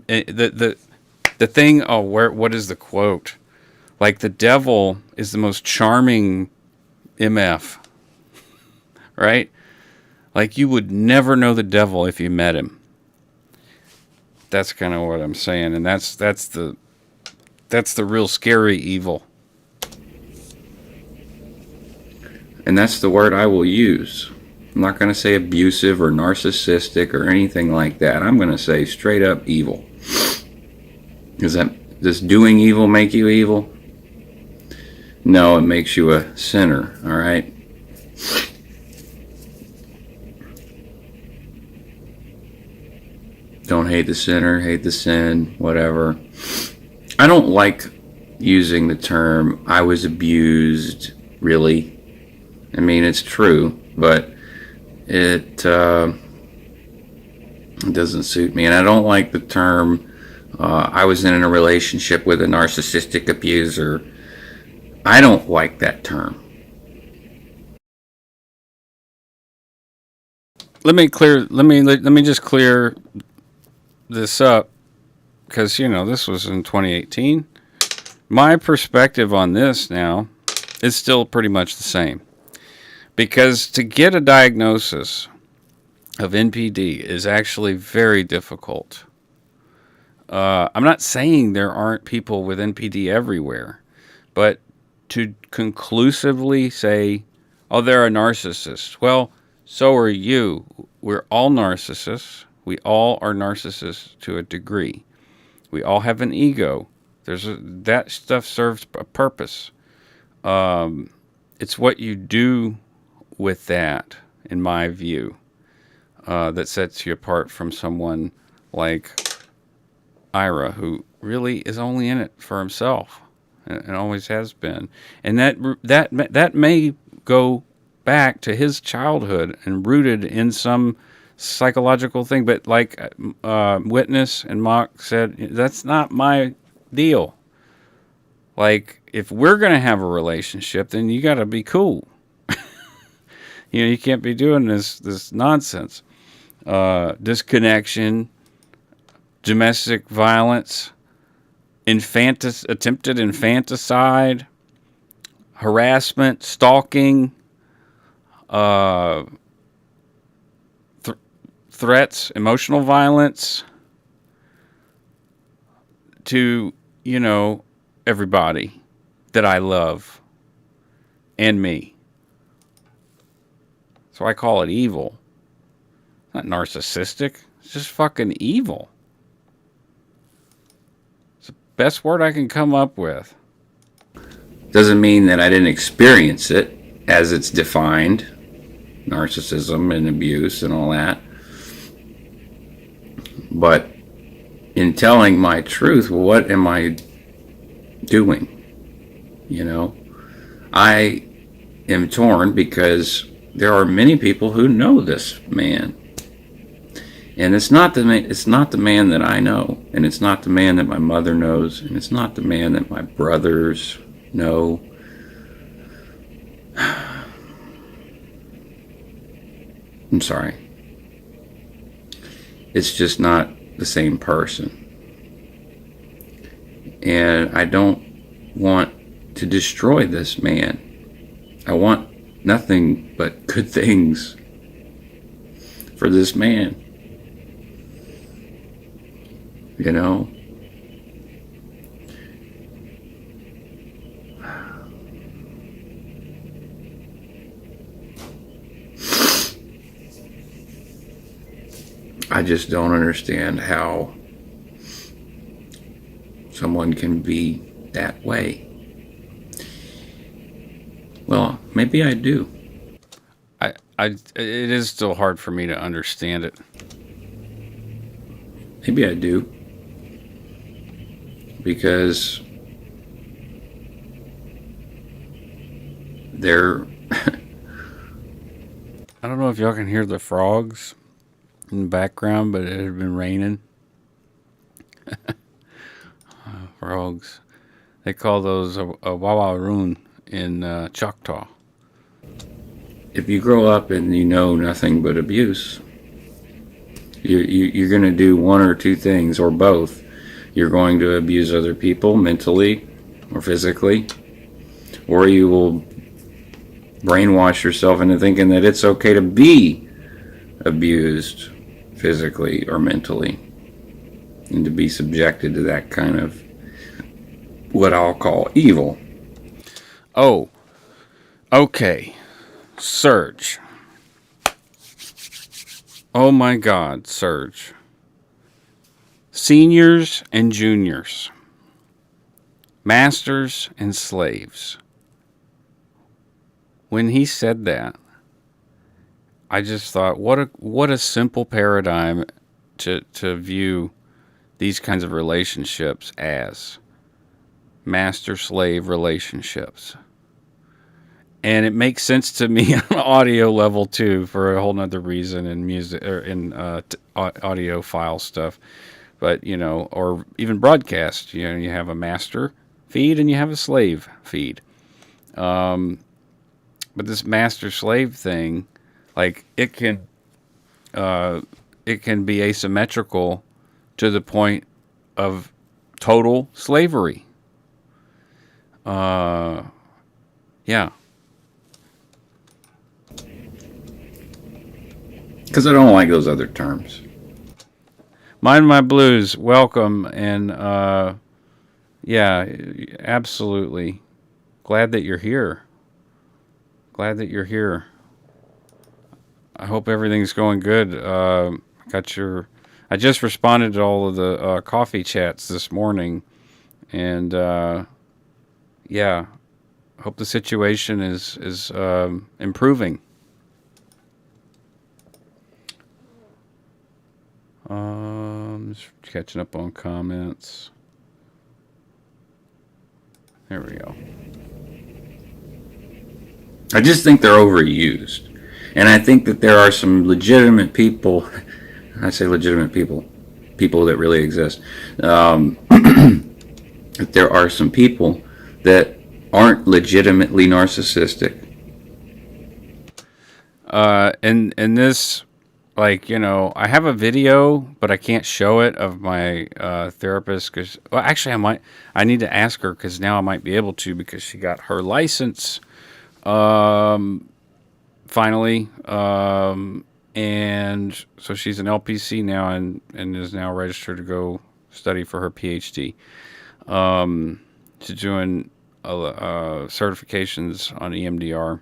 the thing. What is the quote? Like, the devil is the most charming MF, right? Like, you would never know the devil if you met him. That's kind of what I'm saying, and that's the real scary evil.
And that's the word I will use. I'm not going to say abusive or narcissistic or anything like that. I'm going to say straight up evil. Does doing evil make you evil? No, it makes you a sinner, all right? Don't hate the sinner, hate the sin, whatever. I don't like using the term I was abused, really. I mean, it's true, but it doesn't suit me. And I don't like the term I was in a relationship with a narcissistic abuser. I don't like that term.
Let me just clear this up, because this was in 2018. My perspective on this now is still pretty much the same, because to get a diagnosis of NPD is actually very difficult. I'm not saying there aren't people with NPD everywhere, but to conclusively say, oh, they're a narcissist. Well, so are you. We're all narcissists. We all are narcissists to a degree. We all have an ego. That stuff serves a purpose. It's what you do with that, in my view, that sets you apart from someone like Ira, who really is only in it for himself and always has been. And that may go back to his childhood and rooted in some psychological thing. But like Witness and Mock said, that's not my deal. Like, if we're going to have a relationship, then you got to be cool. You can't be doing this nonsense. disconnection, domestic violence, attempted infanticide, harassment, stalking, threats, emotional violence to, everybody that I love and me. So I call it evil. It's not narcissistic. It's just fucking evil. It's the best word I can come up with.
Doesn't mean that I didn't experience it as it's defined, narcissism and abuse and all that. But in telling my truth, what am I doing? I am torn because there are many people who know this man. And it's not the man that I know, and it's not the man that my mother knows, and it's not the man that my brothers know. I'm sorry. It's just not the same person. And I don't want to destroy this man. I want nothing but good things for this man. I just don't understand how someone can be that way. Well, maybe I do.
It is still hard for me to understand it.
Maybe I do. Because they're...
I don't know if y'all can hear the frogs in the background, but it had been raining. Frogs. They call those a wawaroon in Choctaw.
If you grow up and you know nothing but abuse, you're going to do one or two things, or both. You're going to abuse other people mentally or physically, or you will brainwash yourself into thinking that it's okay to be abused physically or mentally, and to be subjected to that kind of what I'll call evil.
Oh, okay. Surge. Oh my God, Surge. Seniors and juniors. Masters and slaves. When he said that, I just thought, what a simple paradigm to view these kinds of relationships as. Master-slave relationships. And it makes sense to me on an audio level too, for a whole nother reason in music or in audio file stuff. But or even broadcast. You have a master feed and you have a slave feed. But this master-slave thing, like it can be asymmetrical to the point of total slavery. Yeah.
Because I don't like those other terms.
Mind My Blues, welcome. And yeah, absolutely. Glad that you're here. I hope everything's going good. I just responded to all of the coffee chats this morning. And yeah, I hope the situation is improving. Just catching up on comments. There we go.
I just think they're overused. And I think that there are some legitimate people, I say legitimate people that really exist, that there are some people that aren't legitimately narcissistic.
And this like, I have a video, but I can't show it of my therapist because, well, actually, I need to ask her because now I might be able to because she got her license finally. And so she's an LPC now and is now registered to go study for her PhD. She's doing certifications on EMDR,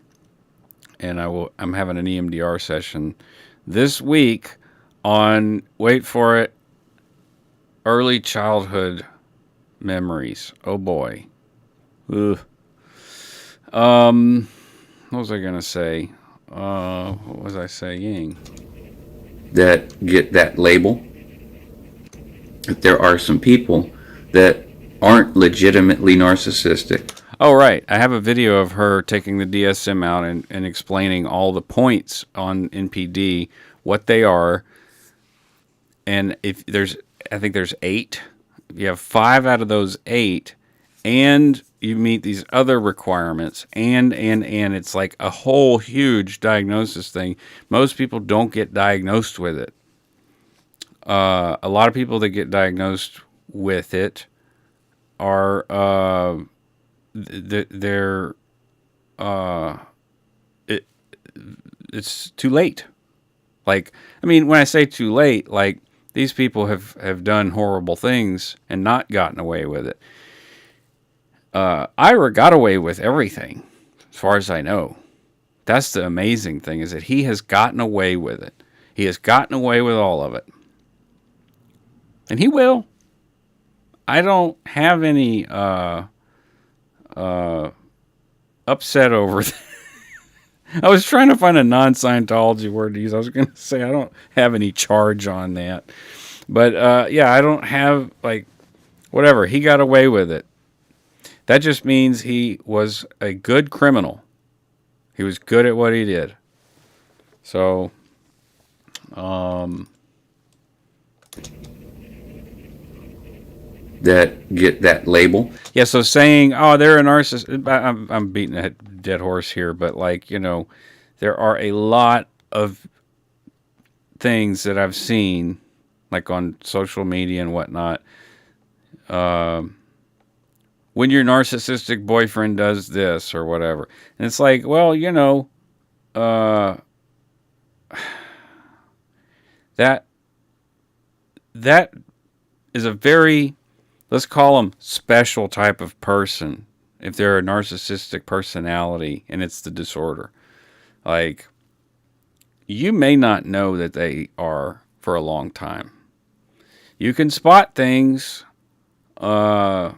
and I'm having an EMDR session this week on, wait for it, early childhood memories. Oh boy. Ugh. What was I gonna say? What was I saying?
That get that label. That there are some people that aren't legitimately narcissistic.
Oh, right. I have a video of her taking the DSM out and explaining all the points on NPD, what they are. And I think there's 8. If you have 5 out of those 8, and you meet these other requirements, and it's like a whole huge diagnosis thing. Most people don't get diagnosed with it. A lot of people that get diagnosed with it are it's too late. Like, I mean, when I say too late, like, these people have done horrible things and not gotten away with it. Ira got away with everything, as far as I know. That's the amazing thing, is that he has gotten away with it. He has gotten away with all of it. And he will. I don't have any upset over that. I was trying to find a non-Scientology word to use. I was going to say I don't have any charge on that. But, yeah, I don't have, like, whatever. He got away with it. That just means he was a good criminal. He was good at what he did. So,
that get that label.
yeah, so saying, oh, they're a narcissist, I'm beating a dead horse here, but, like, there are a lot of things that I've seen, like on social media and whatnot, when your narcissistic boyfriend does this or whatever. And it's like, well, that is a very, let's call them, special type of person if they're a narcissistic personality and it's the disorder. Like, you may not know that they are for a long time. You can spot things, but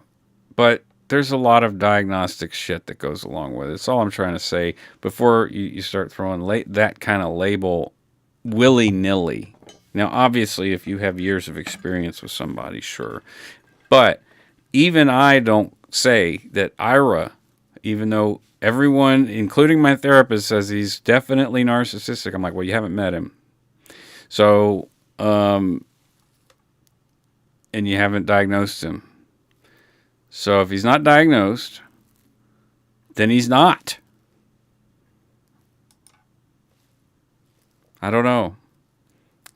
there's a lot of diagnostic shit that goes along with it. That's all I'm trying to say before you start throwing that kind of label willy-nilly. Now, obviously, if you have years of experience with somebody, sure. But even I don't say that Ira, even though everyone, including my therapist, says he's definitely narcissistic. I'm like, well, you haven't met him. So, and you haven't diagnosed him. So if he's not diagnosed, then he's not. I don't know.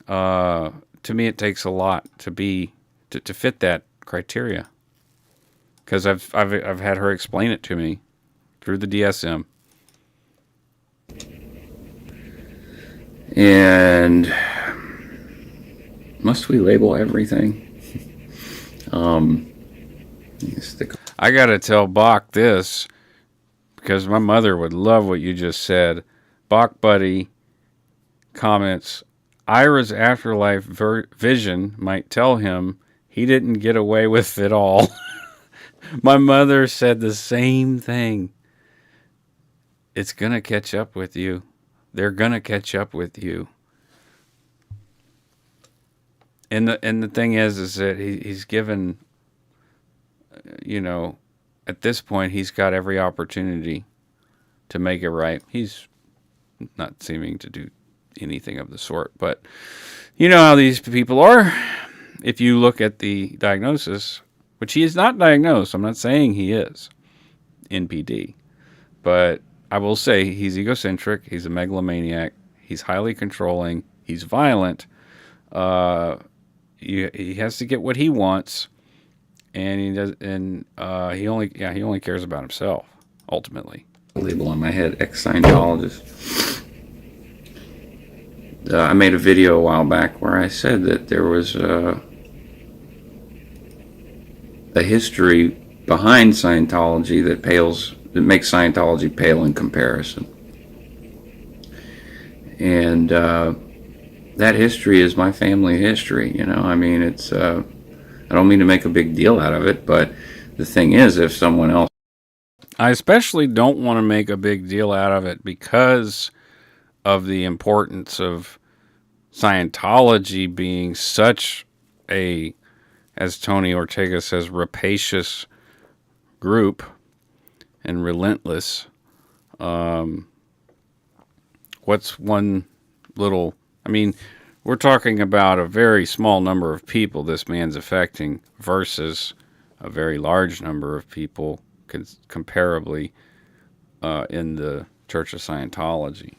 To me, it takes a lot to fit that criteria. Because I've had her explain it to me through the DSM.
And must we label everything?
I gotta tell Bach this, because my mother would love what you just said. Bach Buddy comments, Ira's afterlife vision might tell him he didn't get away with it all. My mother said the same thing. It's gonna catch up with you. They're gonna catch up with you. And the thing is that he's given, at this point, he's got every opportunity to make it right. He's not seeming to do anything of the sort, but you know how these people are. If you look at the diagnosis, which he is not diagnosed, I'm not saying he is NPD, but I will say he's egocentric, he's a megalomaniac, he's highly controlling, he's violent. He has to get what he wants, and he does, and he only cares about himself ultimately.
Label on my head, ex-Scientologist. I made a video a while back where I said that there was a history behind Scientology that makes Scientology pale in comparison. And that history is my family history. I mean, it's I don't mean to make a big deal out of it, but the thing is, if someone else,
I especially don't want to make a big deal out of it because of the importance of Scientology being such a, as Tony Ortega says, rapacious group and relentless. What's one little, I mean, we're talking about a very small number of people this man's affecting versus a very large number of people comparably in the Church of Scientology.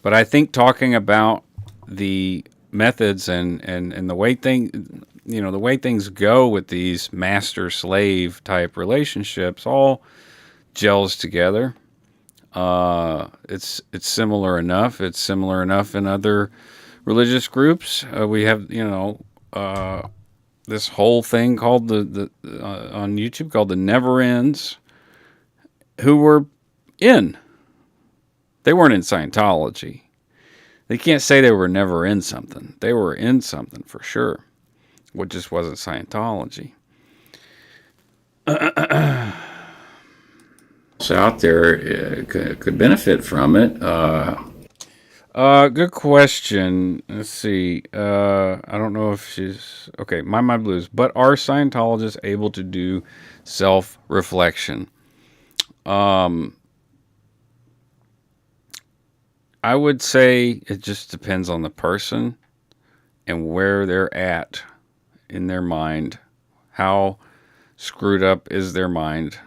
But I think talking about the methods and the way the way things go with these master-slave type relationships all gels together. It's similar enough. It's similar enough in other religious groups. We have this whole thing called the on YouTube called the Never Ends, who were in. They weren't in Scientology. They can't say they were never in something. They were in something for sure. What just wasn't Scientology.
So out there could benefit from it.
Good question. Let's see. I don't know if she's okay. My blues. But are Scientologists able to do self-reflection? I would say it just depends on the person and where they're at in their mind. How screwed up is their mind?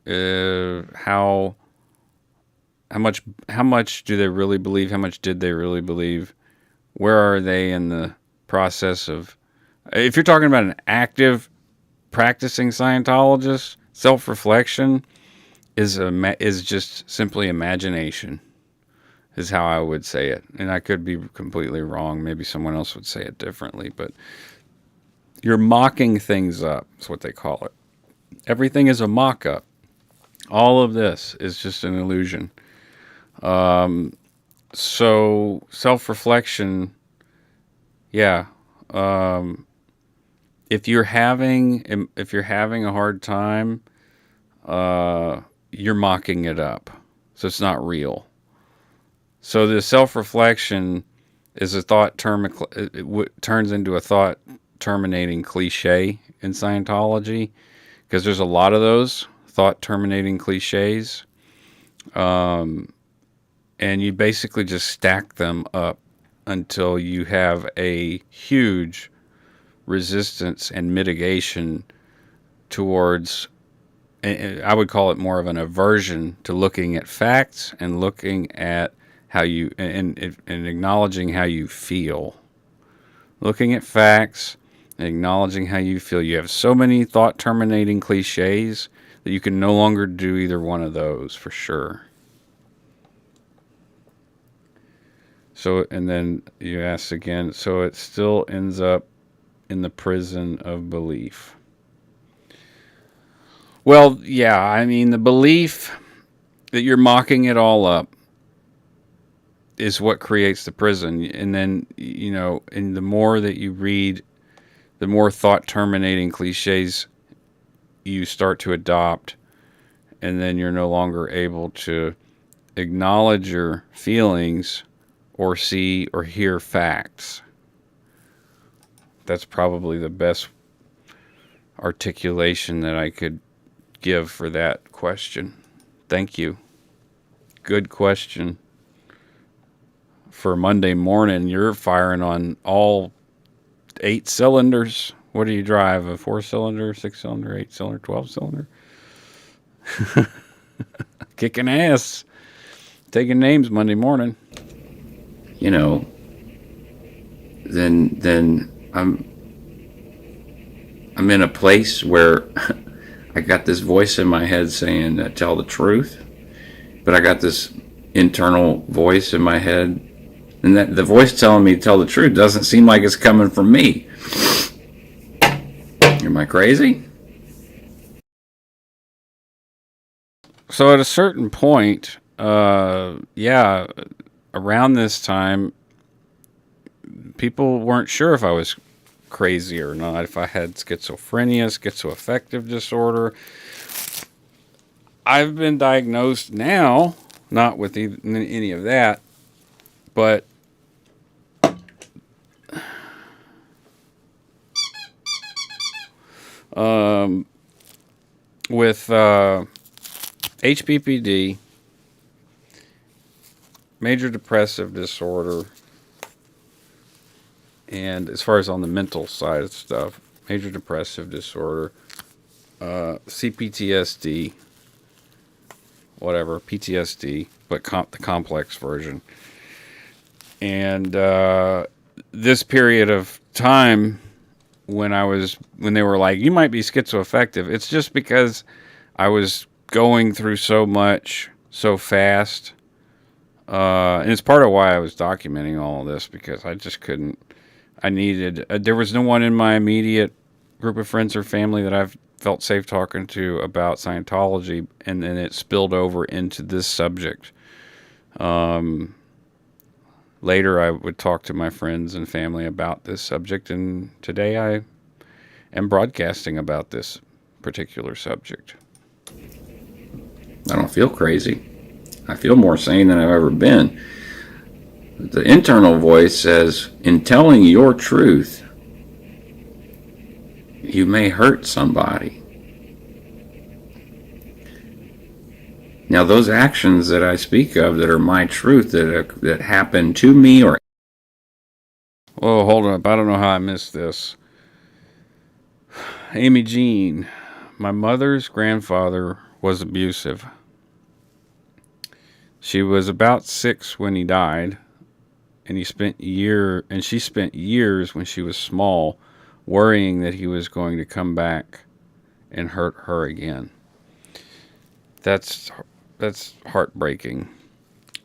How much do they really believe? How much did they really believe? Where are they in the process of? If you're talking about an active practicing Scientologist, self-reflection is just simply imagination, is how I would say it. And I could be completely wrong. Maybe someone else would say it differently, but you're mocking things up. That's what they call it. Everything is a mock-up. All of this is just an illusion. So self-reflection, yeah. If you're having a hard time, you're mocking it up. So it's not real. So the self-reflection is a thought term. It turns into a thought terminating cliche in Scientology, because there's a lot of those thought terminating cliches. And you basically just stack them up until you have a huge resistance and mitigation towards, I would call it more of an aversion to looking at facts and looking at how you, and acknowledging how you feel. Looking at facts and acknowledging how you feel. You have so many thought terminating cliches that you can no longer do either one of those for sure. So, and then you ask again, so it still ends up in the prison of belief. Well, yeah, I mean, the belief that you're mocking it all up is what creates the prison. And then, and the more that you read, the more thought terminating cliches you start to adopt, and then you're no longer able to acknowledge your feelings or see or hear facts. That's probably the best articulation that I could give for that question. Thank you. Good question. For Monday morning, you're firing on all 8 cylinders. What do you drive? A 4-cylinder, 6-cylinder, 8-cylinder, 12-cylinder? Kicking ass. Taking names Monday morning.
you know, then I'm in a place where I got this voice in my head saying, tell the truth, but I got this internal voice in my head, and that the voice telling me to tell the truth doesn't seem like it's coming from me. Am I crazy?
So at a certain point, yeah, around this time, people weren't sure if I was crazy or not, if I had schizophrenia, schizoaffective disorder. I've been diagnosed now, not with any of that, but with HPPD, major depressive disorder, and as far as on the mental side of stuff, major depressive disorder, CPTSD, whatever, PTSD, but the complex version. And this period of time when they were like, you might be schizoaffective, it's just because I was going through so much so fast. And it's part of why I was documenting all of this, because I just couldn't. There was no one in my immediate group of friends or family that I've felt safe talking to about Scientology, and then it spilled over into this subject. Later, I would talk to my friends and family about this subject, and today I am broadcasting about this particular subject.
I don't feel crazy. I feel more sane than I've ever been. The internal voice says, in telling your truth, you may hurt somebody. Now, those actions that I speak of that are my truth, that happen to me or...
Oh, hold up. I don't know how I missed this. Amy Jean, my mother's grandfather was abusive. She was about 6 when he died, and she spent years when she was small worrying that he was going to come back and hurt her again. That's heartbreaking.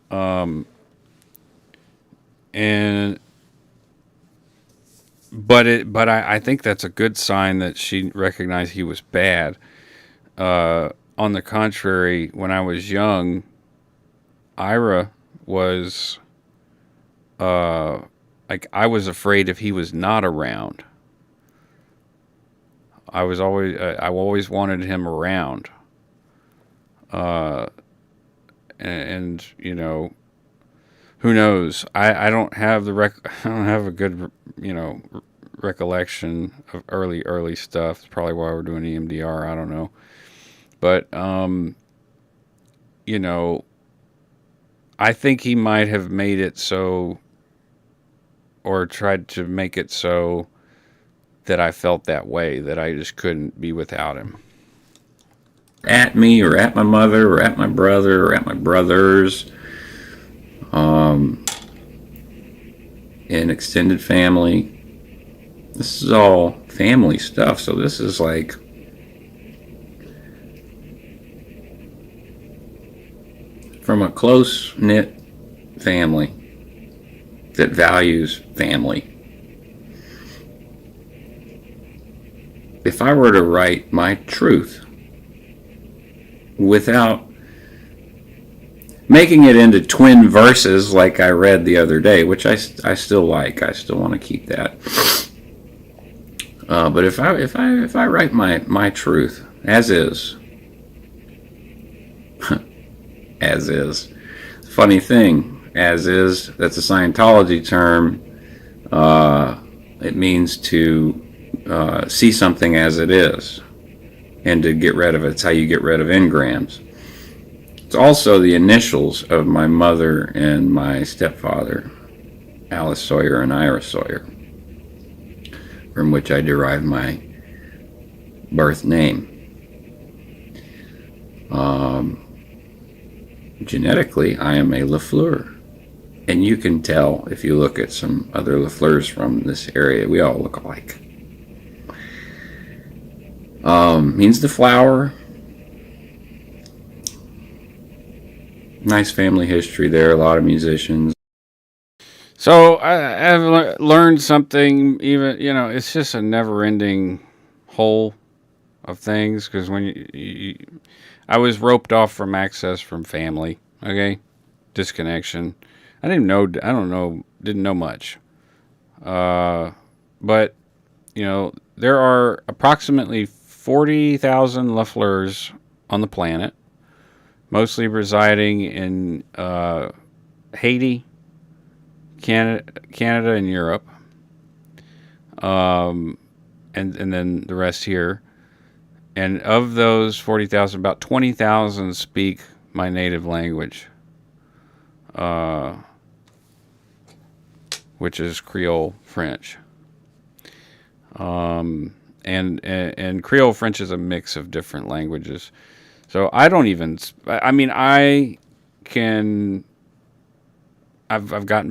But I think that's a good sign that she recognized he was bad. On the contrary, when I was young, Ira was I was afraid if he was not around. I always wanted him around. And you know, who knows? I don't have I don't have a good, recollection of early stuff. It's probably why we're doing EMDR. I don't know, but I think he might have made it so, or tried to make it so, that I felt that way, that I just couldn't be without him.
At me, or at my mother, or at my brother, or at my brothers, in extended family. This is all family stuff, so this is like from a close-knit family that values family. If I were to write my truth without making it into twin verses like I read the other day, which I still like, I still want to keep that. But if I write my truth as is, as is. Funny thing, as is, that's a Scientology term. It means to see something as it is, and to get rid of it. It's how you get rid of engrams. It's also the initials of my mother and my stepfather, Alice Sawyer and Ira Sawyer, from which I derive my birth name. Genetically, I am a LaFleur. And you can tell if you look at some other Lafleurs from this area, we all look alike. Means the flower. Nice family history there, a lot of musicians.
So I've learned something. Even it's just a never-ending hole of things. Because when I was roped off from access from family, okay, disconnection. I didn't know. I don't know. Didn't know much. But there are approximately 40,000 Lafleurs on the planet, mostly residing in Haiti, Canada, and Europe, and then the rest here. And of those 40,000, about 20,000 speak my native language, which is Creole French. And Creole French is a mix of different languages. So I don't even. I mean, I've gotten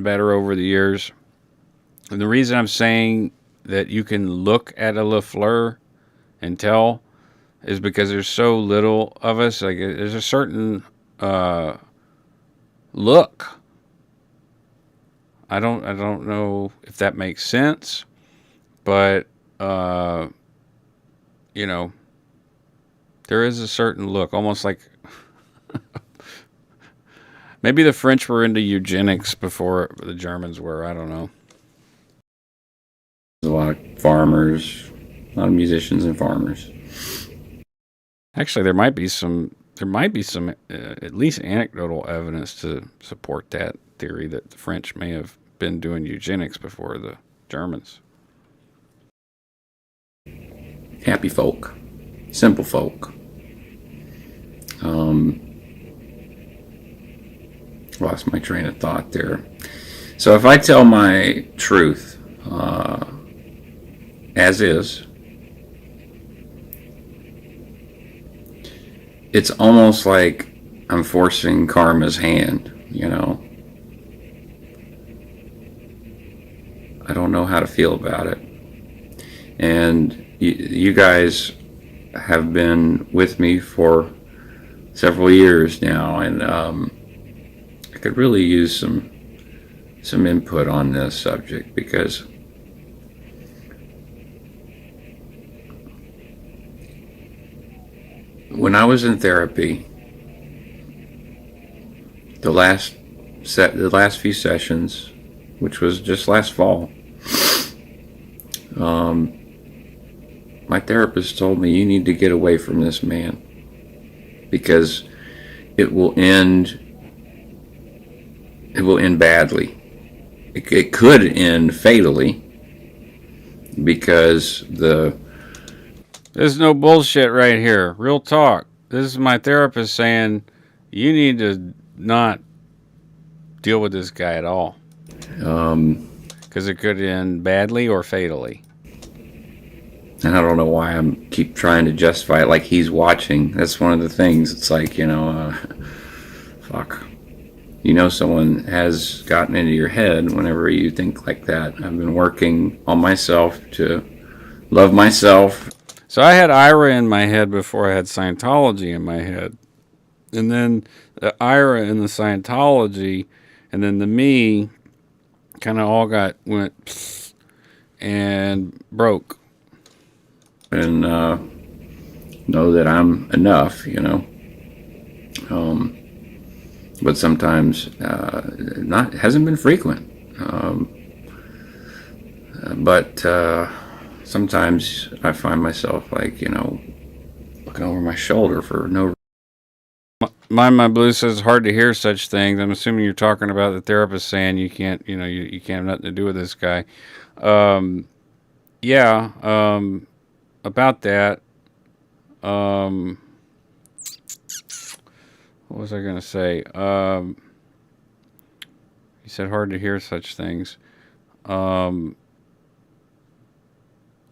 better over the years. And the reason I'm saying that you can look at a Lafleur and tell is because there's so little of us. Like there's a certain look. I don't know if that makes sense, but there is a certain look, almost like maybe the French were into eugenics before the Germans were. I don't know.
There's a lot of farmers, a lot of musicians and farmers.
Actually, there might be some at least anecdotal evidence to support that theory that the French may have been doing eugenics before the Germans.
Happy folk, simple folk. Lost my train of thought there. So if I tell my truth as is, it's almost like I'm forcing karma's hand, I don't know how to feel about it. And you guys have been with me for several years now, and I could really use some input on this subject, because when I was in therapy, the last few sessions, which was just last fall, my therapist told me, you need to get away from this man, because it will end badly. It could end fatally, because
there's no bullshit right here. Real talk. This is my therapist saying you need to not deal with this guy at all. Because it could end badly or fatally.
And I don't know why I keep trying to justify it like he's watching. That's one of the things. It's like, fuck. Someone has gotten into your head whenever you think like that. I've been working on myself to love myself.
So I had Ira in my head before I had Scientology in my head. And then the Ira and the Scientology, and then the me kind of all went and broke.
And know that I'm enough, but sometimes hasn't been frequent. But sometimes I find myself like, looking over my shoulder for no reason.
My Blue says hard to hear such things. I'm assuming you're talking about the therapist saying you can't, you can't have nothing to do with this guy. About that. What was I going to say? He said hard to hear such things.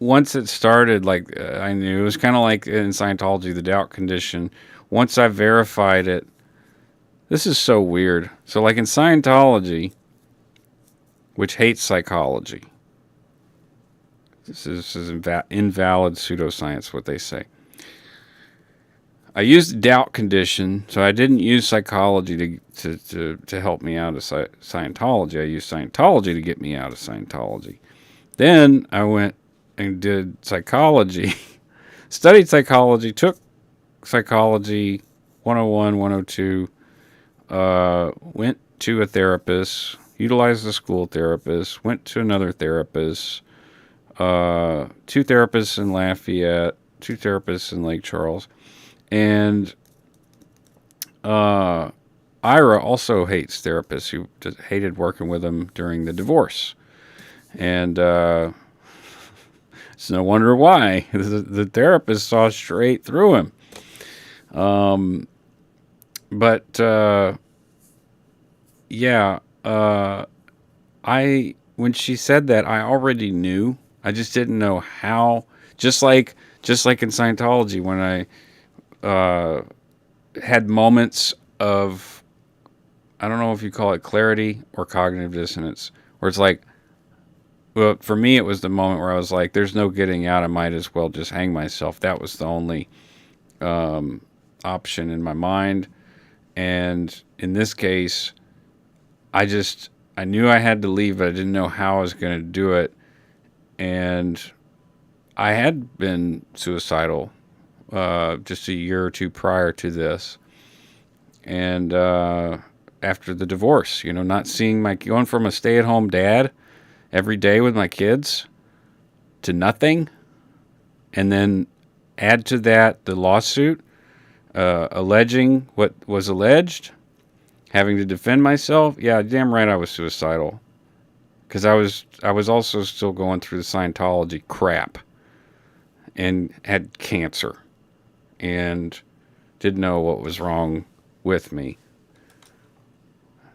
Once it started, I knew it was kind of like in Scientology, the doubt condition. Once I verified it, this is so weird. So like in Scientology, which hates psychology. This is invalid pseudoscience, what they say. I used doubt condition, so I didn't use psychology to help me out of Scientology. I used Scientology to get me out of Scientology. Then I went and did psychology, studied psychology, took psychology 101, 102, went to a therapist, utilized the school therapist, went to another therapist, 2 therapists in Lafayette, 2 therapists in Lake Charles. And Ira also hates therapists who hated working with him during the divorce. And it's no wonder why. The therapist saw straight through him. When she said that, I already knew. I just didn't know how. Just like in Scientology, when I had moments of, I don't know if you call it clarity or cognitive dissonance, where it's like, well, for me, it was the moment where I was like, there's no getting out. I might as well just hang myself. That was the only option in my mind. And in this case, I knew I had to leave, but I didn't know how I was going to do it. And I had been suicidal just a year or 2 prior to this. And after the divorce, not seeing going from a stay-at-home dad every day with my kids to nothing. And then add to that the lawsuit, alleging what was alleged, having to defend myself. Yeah, damn right I was suicidal. Because I was also still going through the Scientology crap. And had cancer. And didn't know what was wrong with me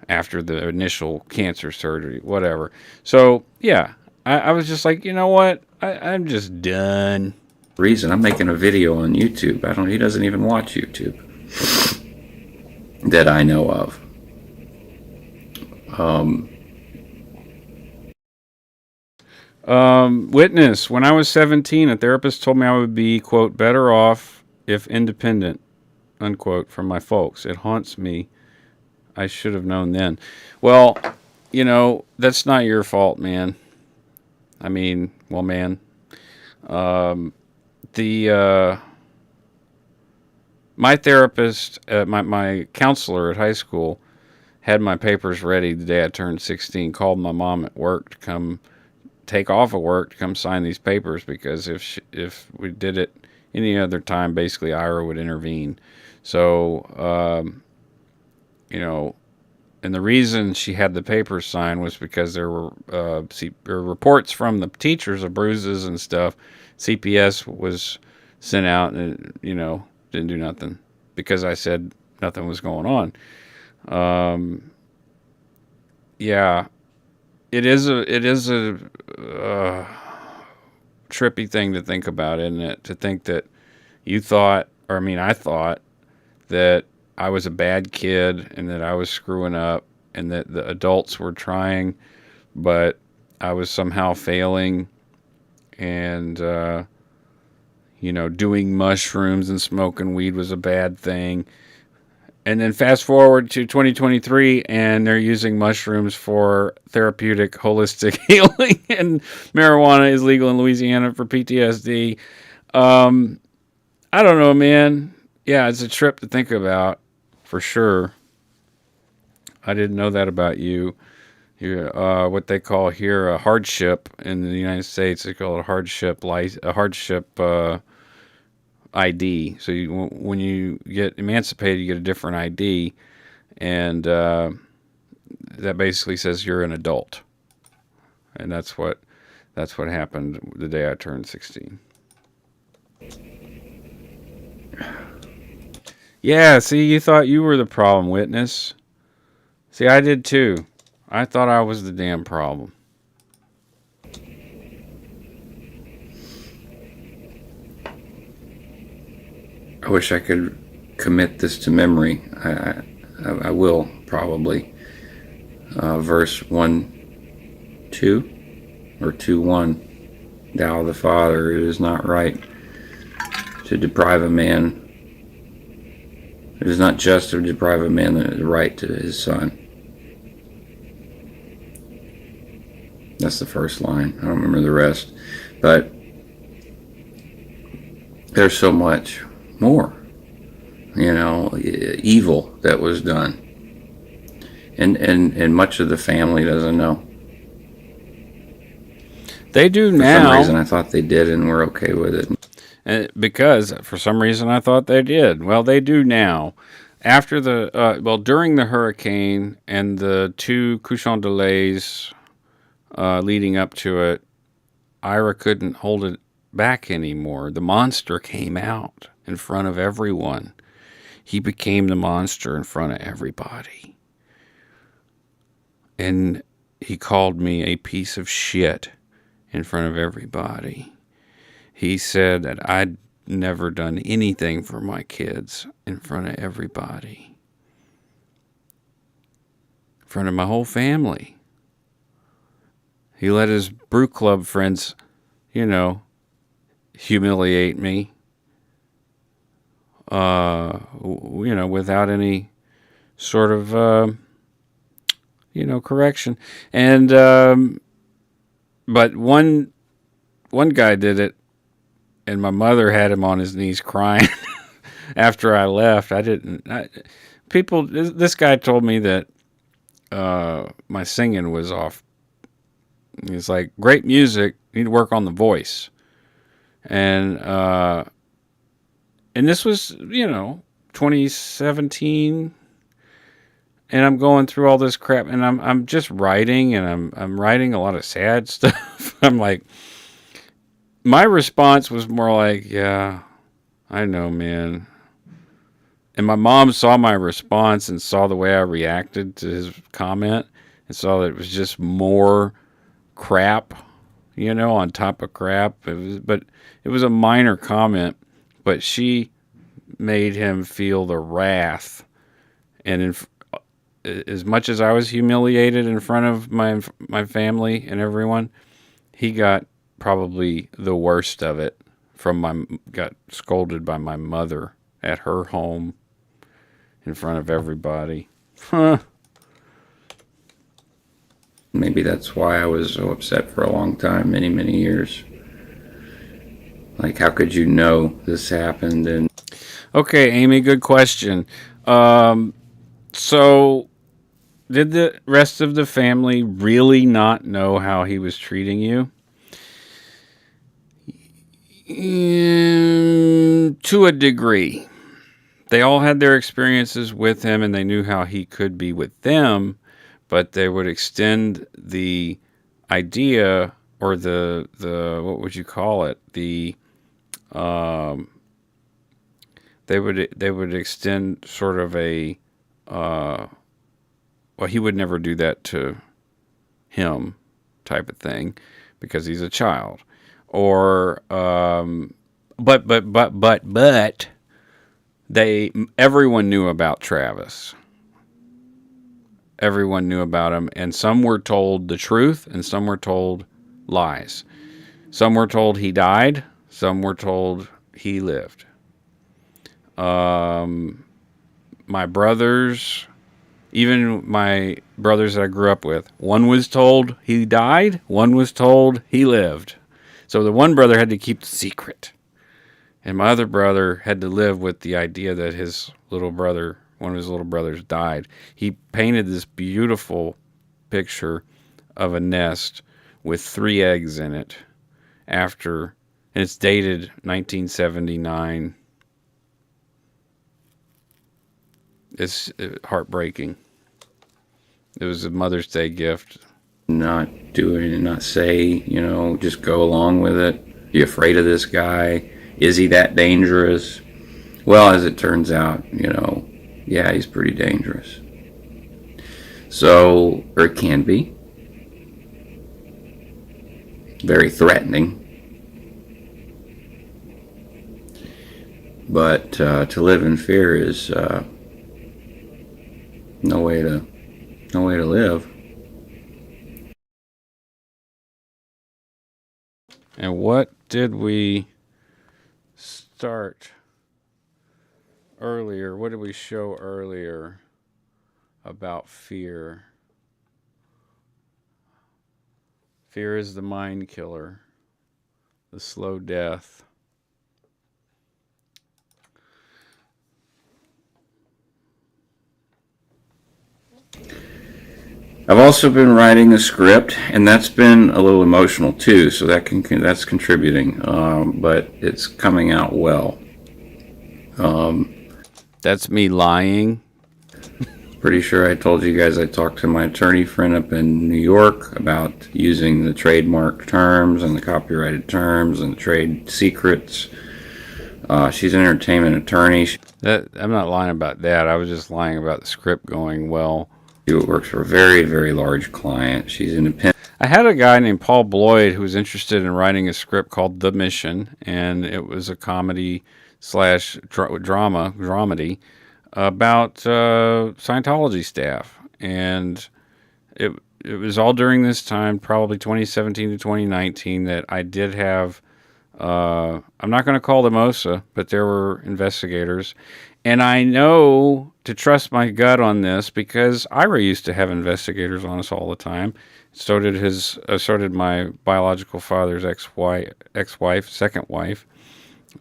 after the initial cancer surgery, whatever. So, yeah, I was just like, you know what? I'm just done.
Reason I'm making a video on YouTube. He doesn't even watch YouTube that I know of.
Witness, when I was 17, a therapist told me I would be, quote, better off if independent, unquote, from my folks. It haunts me. I should have known then. Well, that's not your fault, man. I mean, well, man. My therapist, my counselor at high school, had my papers ready the day I turned 16, called my mom at work to come take off of work to come sign these papers, because if we did it any other time, basically Ira would intervene. So, and the reason she had the papers signed was because there were reports from the teachers of bruises and stuff. CPS was sent out and, didn't do nothing because I said nothing was going on. Yeah, it is a trippy thing to think about, isn't it? To think that I thought that I was a bad kid and that I was screwing up and that the adults were trying, but I was somehow failing and, doing mushrooms and smoking weed was a bad thing. And then fast forward to 2023, and they're using mushrooms for therapeutic holistic healing, and marijuana is legal in Louisiana for PTSD. I don't know, man. Yeah, it's a trip to think about, for sure. I didn't know that about you. You're what they call here a hardship in the United States. They call it a hardship ID. So when you get emancipated, you get a different ID, and that basically says you're an adult. And that's what happened the day I turned 16. Yeah, see, you thought you were the problem, witness. See, I did too. I thought I was the damn problem.
I wish I could commit this to memory. I will probably. Verse 1 2 or 2:1. Thou the Father, it is not right to deprive a man. It is not just to deprive a man the right to his son. That's the first line. I don't remember the rest. But there's so much more, evil that was done. And much of the family doesn't know.
They do
For
now.
some reason, I thought they did, and we're okay with it.
Because for some reason I thought they did. Well, they do now. After during the hurricane and the 2 couchant delays leading up to it, Ira couldn't hold it back anymore. The monster came out in front of everyone. He became the monster in front of everybody. And he called me a piece of shit in front of everybody. He said that I'd never done anything for my kids in front of everybody. In front of my whole family. He let his brew club friends, humiliate me. Without any sort of, correction. And, but one guy did it, and my mother had him on his knees crying after I left. This guy told me that my singing was off. He's like, great music, you need to work on the voice. And this was, 2017, and I'm going through all this crap, and I'm just writing, and I'm writing a lot of sad stuff. I'm like, my response was more like, yeah, I know, man. And my mom saw my response and saw the way I reacted to his comment and saw that it was just more crap, on top of crap. But it was a minor comment, but she made him feel the wrath. And as much as I was humiliated in front of my family and everyone, he got probably the worst of it got scolded by my mother at her home in front of everybody.
Maybe that's why I was so upset for a long time, many, many years. Like, how could you know this happened? And
okay, Amy, good question. So did the rest of the family really not know how he was treating you? To a degree. They all had their experiences with him, and they knew how he could be with them, but they would extend the idea, or the what would you call it? They would extend sort of a he would never do that to him type of thing because he's a child. Or but everyone knew about Travis. Everyone knew about him, and some were told the truth and some were told lies. Some were told he died, some were told he lived. My brothers, even my brothers that I grew up with, one was told he died, one was told he lived. So the one brother had to keep the secret. And my other brother had to live with the idea that his little brother, one of his little brothers, died. He painted this beautiful picture of a nest with 3 eggs in it and it's dated 1979. It's heartbreaking. It was a Mother's Day gift.
not do it and not say, just go along with it. You afraid of this guy? Is he that dangerous? Well, as it turns out, yeah, he's pretty dangerous. So, or it can be. Very threatening. But to live in fear is no way to live.
did we start earlier? What did we show earlier about fear? Fear is the mind killer, the slow death.
I've also been writing a script, and that's been a little emotional too, so that's contributing, but it's coming out well.
That's me lying.
Pretty sure I told you guys I talked to my attorney friend up in New York about using the trademark terms and the copyrighted terms and the trade secrets. She's an entertainment attorney.
I'm not lying about that. I was just lying about the script going well.
She works for a very, very large client. She's independent.
I had a guy named Paul Bloyd who was interested in writing a script called The Mission, and it was a comedy slash dramedy about Scientology staff. And it was all during this time, probably 2017 to 2019, that I did have, I'm not going to call them OSA, but there were investigators. And I know to trust my gut on this because Ira used to have investigators on us all the time. So did my biological father's ex-wife, second wife,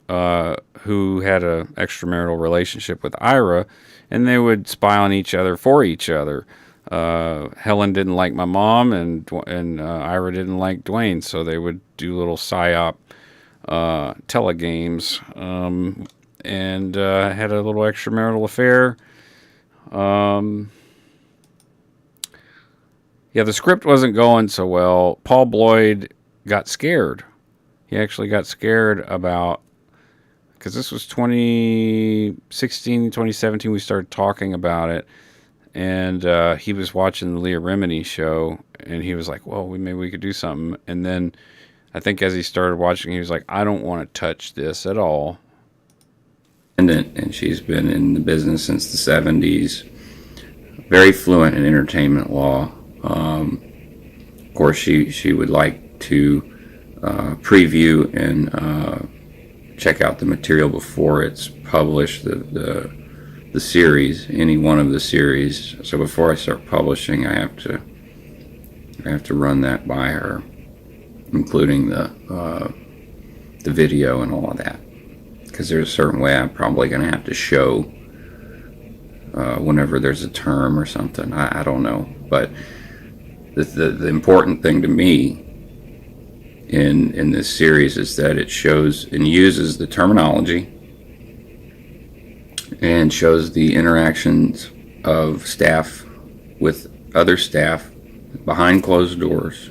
who had a extramarital relationship with Ira, and they would spy on each other for each other. Helen didn't like my mom, and Ira didn't like Dwayne, so they would do little psyop telegames, and had a little extramarital affair. Yeah, the script wasn't going so well. Paul Bloyd got scared. He actually got scared about, because this was 2016, 2017, we started talking about it, and he was watching the Leah Remini show, and he was like, well, maybe we could do something. And then I think as he started watching, he was like, I don't want to touch this at all.
And she's been in the business since the 70s, very fluent in entertainment law. Of course, she would like to preview and check out the material before it's published, the series, any one of the series. So before I start publishing, I have to run that by her, including the video and all of that, because there's a certain way I'm probably going to have to show whenever there's a term or something. I don't know, but the important thing to me in this series is that it shows and uses the terminology and shows the interactions of staff with other staff behind closed doors,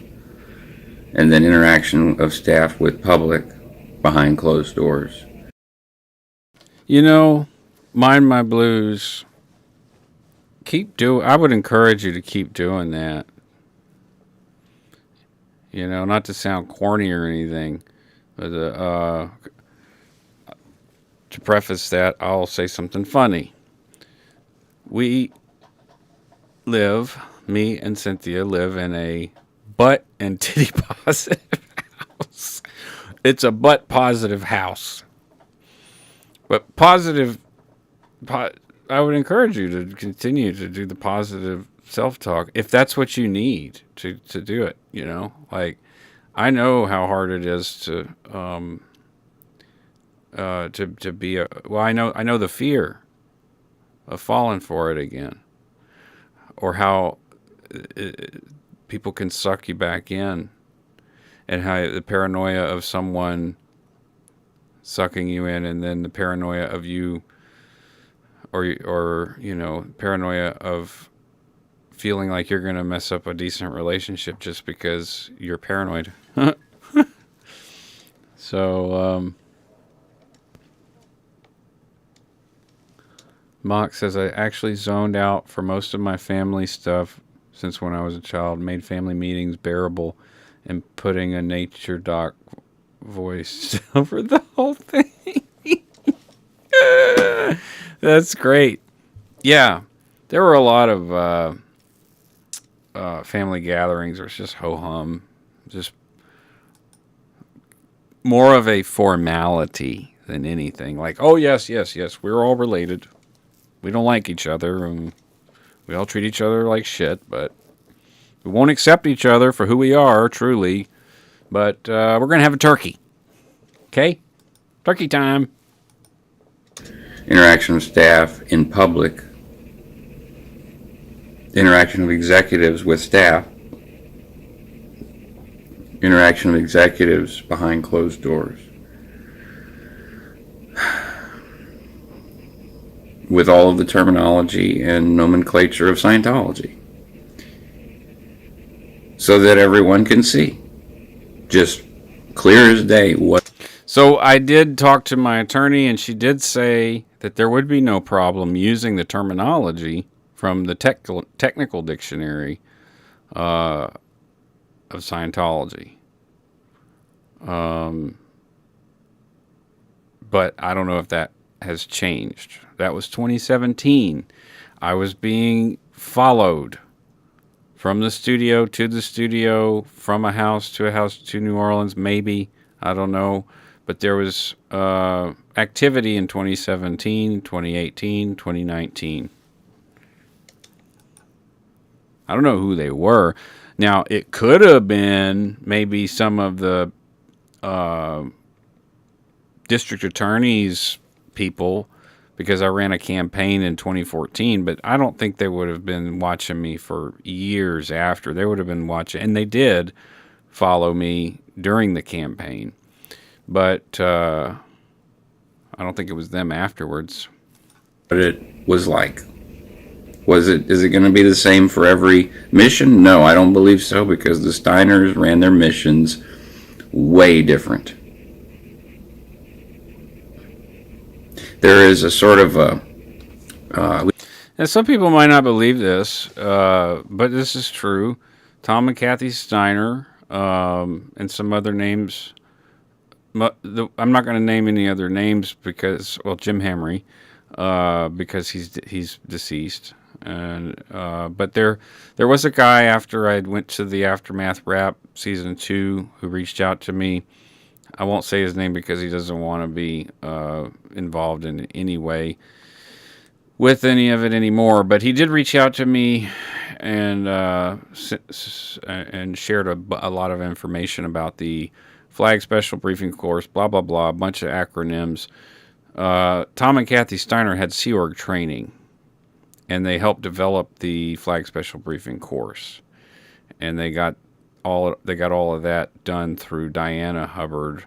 and then interaction of staff with public behind closed doors.
You know, Mind My Blues, I would encourage you to keep doing that. You know, not to sound corny or anything, but to preface that, I'll say something funny. Me and Cynthia live in a butt and titty positive house. It's a butt positive house. But I would encourage you to continue to do the positive self-talk if that's what you need to do it, you know? Like, I know how hard it is to be I know the fear of falling for it again, or how people can suck you back in, and how the paranoia of someone sucking you in, and then the paranoia of you, or you know, paranoia of feeling like you're going to mess up a decent relationship just because you're paranoid. So, Mock says, I actually zoned out for most of my family stuff since when I was a child, made family meetings bearable, and putting a nature doc voice over the whole thing. That's great. Yeah, there were a lot of family gatherings where it's just ho-hum, just more of a formality than anything. Like, oh, yes, we're all related. We don't like each other, and we all treat each other like shit, but we won't accept each other for who we are, truly. But we're going to have a turkey. Okay? Turkey time.
Interaction of staff in public, interaction of executives with staff, interaction of executives behind closed doors, with all of the terminology and nomenclature of Scientology, so that everyone can see, just clear as day, what.
So I did talk to my attorney, and she did say that there would be no problem using the terminology from the technical dictionary of Scientology. But I don't know if that has changed. That was 2017. I was being followed from the studio to the studio, from a house to New Orleans, maybe. I don't know. But there was activity in 2017, 2018, 2019. I don't know who they were. Now, it could have been maybe some of the district attorney's people, because I ran a campaign in 2014, but I don't think they would have been watching me for years after. They would have been watching, and they did follow me during the campaign. But I don't think it was them afterwards.
What it was like. Is it going to be the same for every mission? No, I don't believe so, because the Steiners ran their missions way different. There is a sort of a...
and some people might not believe this, but this is true. Tom and Kathy Steiner, and some other names. I'm not going to name any other names because, well, Jim Hamry, because he's deceased. And but there was a guy after I went to the Aftermath Rap season 2 who reached out to me. I won't say his name because he doesn't want to be involved in any way with any of it anymore. But he did reach out to me and shared a lot of information about the Flag Special Briefing Course, blah, blah, blah, a bunch of acronyms. Tom and Kathy Steiner had Sea Org training, and they helped develop the Flag Special Briefing Course. And they got all of that done through Diana Hubbard,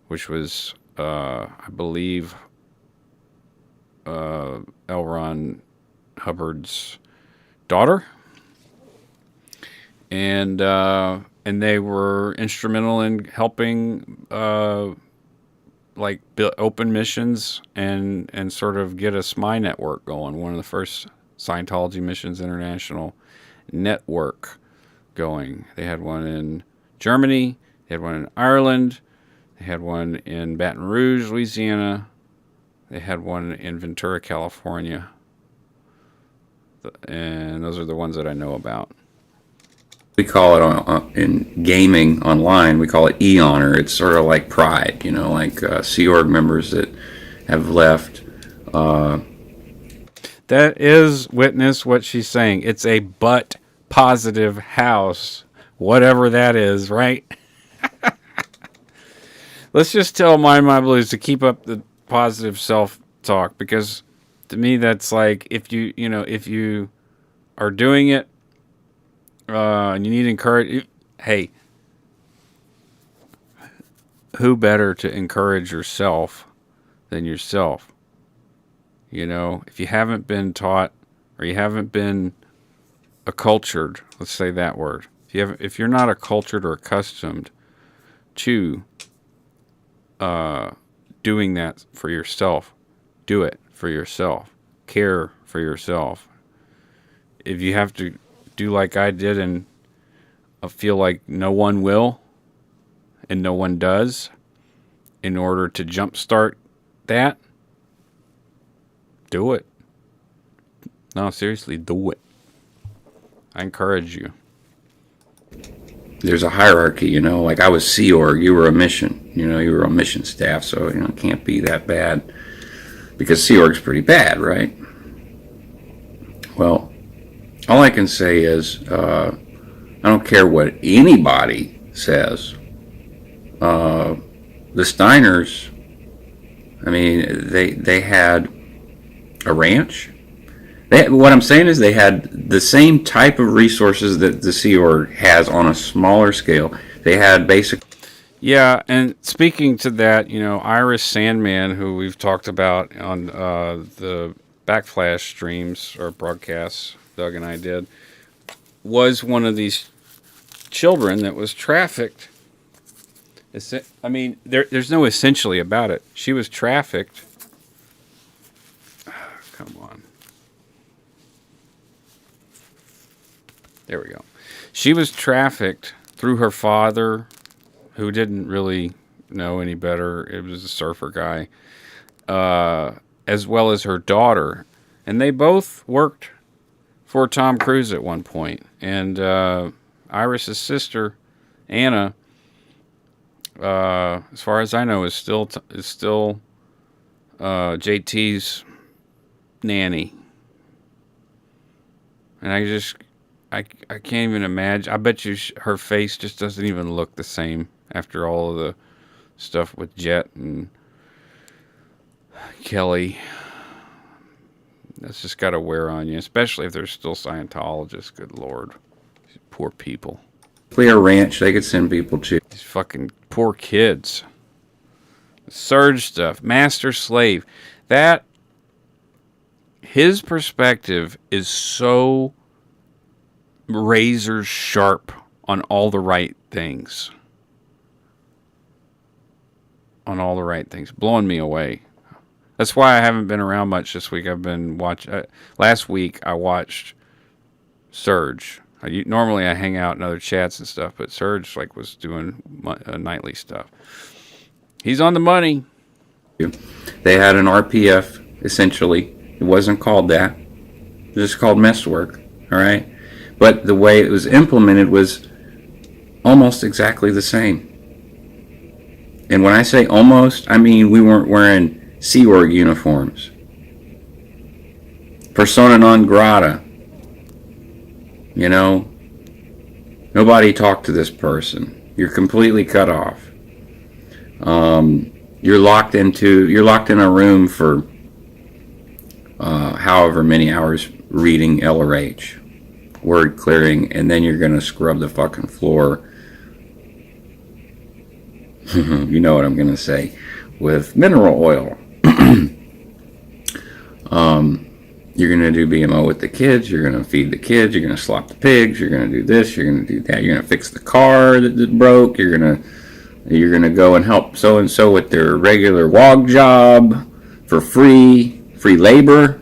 which was, I believe, L. Ron Hubbard's daughter. And they were instrumental in helping open missions and sort of get a SMI network going. One of the first Scientology Missions International network going. They had one in Germany, they had one in Ireland, they had one in Baton Rouge, Louisiana, they had one in Ventura, California. And those are the ones that I know about.
We call it in gaming online, we call it e-honor. It's sort of like Pride, like Sea Org members that have left.
That is, witness what she's saying. It's a butt positive house, whatever that is, right? Let's just tell My Blues to keep up the positive self-talk, because to me that's like, if you are doing it, and you need encourage. Hey, who better to encourage yourself than yourself? If you haven't been taught, or you haven't been accultured, let's say that word. If you're not accultured or accustomed to doing that for yourself, do it for yourself. Care for yourself. If you have to do like I did and feel like no one will and no one does in order to jumpstart that, do it. No, seriously, do it. I encourage you.
there's a hierarchy, you know, like I was Sea Org, you were a mission, you know, you were on mission staff, so, you know, it can't be that bad because Sea Org's pretty bad, right? Well, all I can say is I don't care what anybody says. The Steiners, I mean, they had a ranch. What I'm saying is they had the same type of resources that the Sea Org has on a smaller scale. They had basic.
Yeah, and speaking to that, you know, Iris Sandman, who we've talked about on the Backflash streams or broadcasts Doug and I did, was one of these children that was trafficked. I mean, there's no essentially about it. She was trafficked. Come on. There we go. She was trafficked through her father, who didn't really know any better. It was a surfer guy, as well as her daughter. And they both worked for Tom Cruise at one point. And Iris's sister, Anna, as far as I know, is still JT's nanny. And I can't even imagine. I bet you her face just doesn't even look the same after all of the stuff with Jet and Kelly. That's just got to wear on you, especially if they're still Scientologists. Good Lord. These poor people.
Clear ranch they could send people to.
These fucking poor kids. Surge stuff. Master slave. That, his perspective is so razor sharp on all the right things. On all the right things. Blowing me away. That's why I haven't been around much this week. I've been watching. Last week I watched Surge. Normally I hang out in other chats and stuff, but Surge was doing nightly stuff. He's on the money.
They had an RPF essentially. It wasn't called that. It was just called mess work. All right, but the way it was implemented was almost exactly the same. And when I say almost, I mean we weren't wearing Sea Org uniforms. Persona non grata. You know, nobody talked to this person. You're completely cut off. You're locked in a room for however many hours reading LRH, word clearing, and then you're gonna scrub the fucking floor. You know what I'm gonna say, with mineral oil. You're going to do BMO with the kids. You're going to feed the kids. You're going to slop the pigs. You're going to do this. You're going to do that. You're going to fix the car that broke. You're going to go and help so-and-so with their regular WOG job for free labor.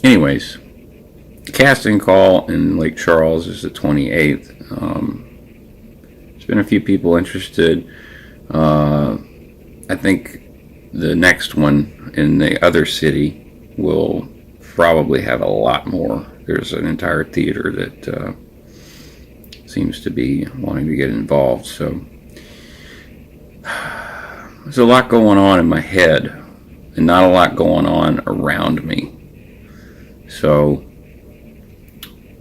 Anyways, casting call in Lake Charles is the 28th. There's been a few people interested. I think the next one in the other city will probably have a lot more. There's an entire theater that seems to be wanting to get involved. So there's a lot going on in my head and not a lot going on around me. So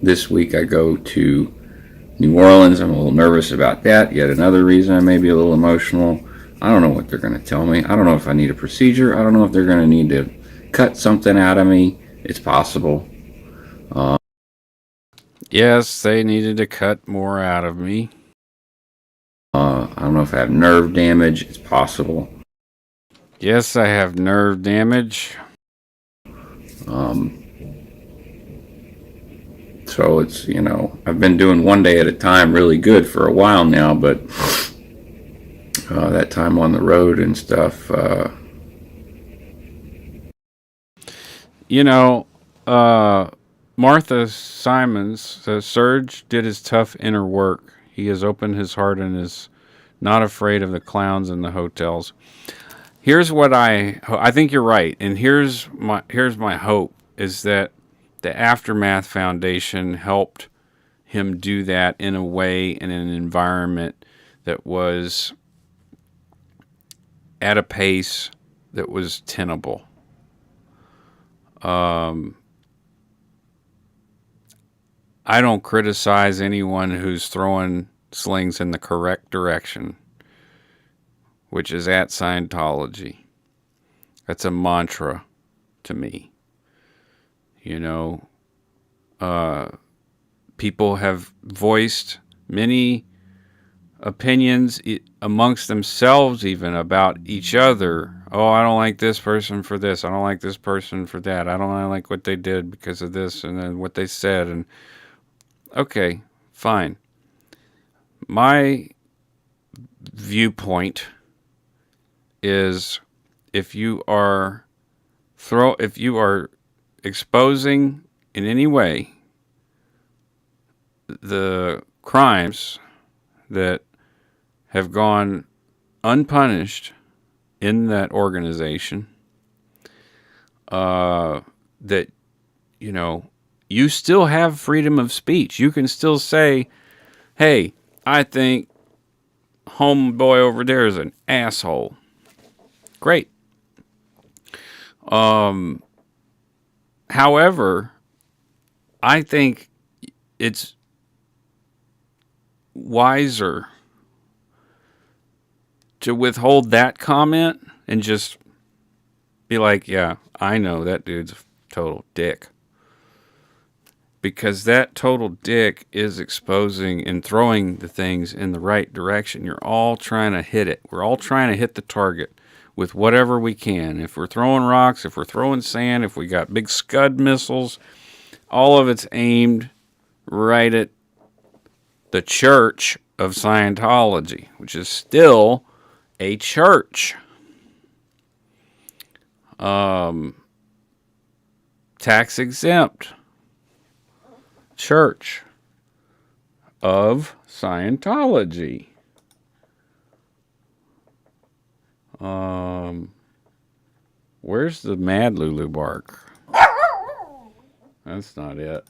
this week I go to New Orleans. I'm a little nervous about that. Yet another reason I may be a little emotional. I don't know what they're going to tell me. I don't know if I need a procedure. I don't know if they're going to need to cut something out of me. It's possible.
Yes, they needed to cut more out of me.
I don't know if I have nerve damage. It's possible.
Yes, I have nerve damage.
So it's, you know, I've been doing one day at a time really good for a while now, but that time on the road and stuff.
You know, Martha Simons says Serge did his tough inner work. He has opened his heart and is not afraid of the clowns in the hotels. Here's what I think you're right, and here's my hope is that the Aftermath Foundation helped him do that in a way, in an environment that was at a pace that was tenable. I don't criticize anyone who's throwing slings in the correct direction, which is at Scientology. That's a mantra to me. You know, people have voiced many opinions amongst themselves, even about each other. Oh, I don't like this person for this. I don't like this person for that. I don't like what they did because of this and then what they said. And okay, fine. My viewpoint is if you are exposing in any way the crimes that have gone unpunished in that organization, that, you know, you still have freedom of speech. You can still say, hey, I think homeboy over there is an asshole. Great. However, I think it's wiser to withhold that comment and just be like, yeah, I know that dude's a total dick. Because that total dick is exposing and throwing the things in the right direction. You're all trying to hit it. We're all trying to hit the target with whatever we can. If we're throwing rocks, if we're throwing sand, if we got big Scud missiles, all of it's aimed right at the Church of Scientology, which is still a church. Tax exempt Church of Scientology. Where's the Mad Lulu bark? That's not it.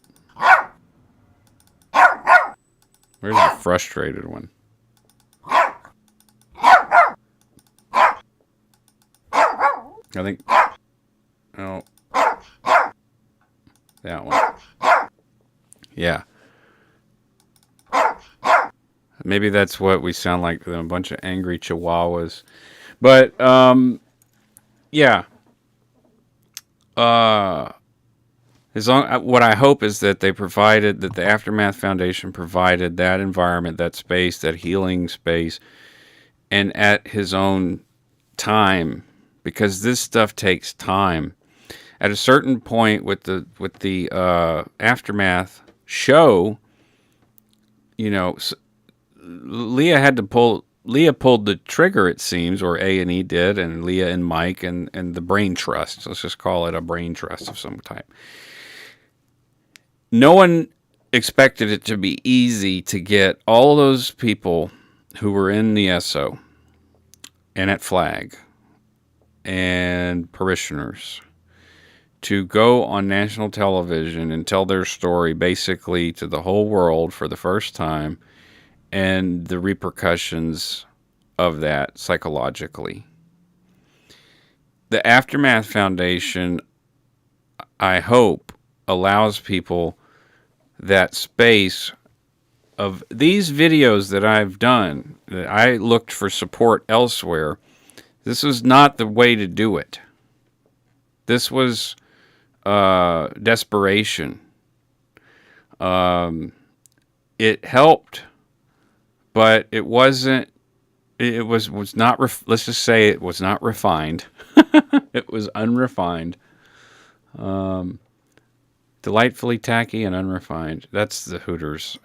Where's the frustrated one? I think... Oh. That one. Yeah. Maybe that's what we sound like, a bunch of angry chihuahuas. But, yeah. What I hope is that that the Aftermath Foundation provided that environment, that space, that healing space, and at his own time, because this stuff takes time. At a certain point with the Aftermath show, you know, Leah pulled the trigger, it seems, or A&E did, and Leah and Mike and the brain trust. Let's just call it a brain trust of some type. No one expected it to be easy to get all those people who were in the SO and at Flag and parishioners to go on national television and tell their story basically to the whole world for the first time, and the repercussions of that psychologically. The Aftermath Foundation, I hope, allows people that space of these videos that I've done, that I looked for support elsewhere. This was not the way to do it. This was desperation. It helped, but it wasn't. It was not. Let's just say it was not refined. It was unrefined. Delightfully tacky and unrefined. That's the Hooters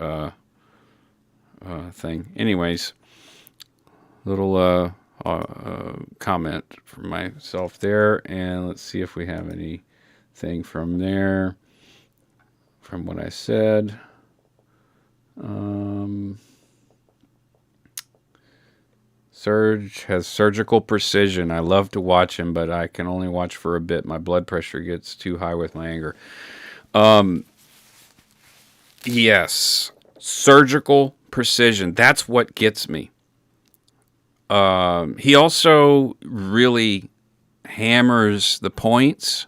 thing. Anyways, little comment from myself there, and let's see if we have anything from there, from what I said. Serge has surgical precision. I love to watch him, but I can only watch for a bit. My blood pressure gets too high with my anger. Yes. Surgical precision. That's what gets me. He also really hammers the points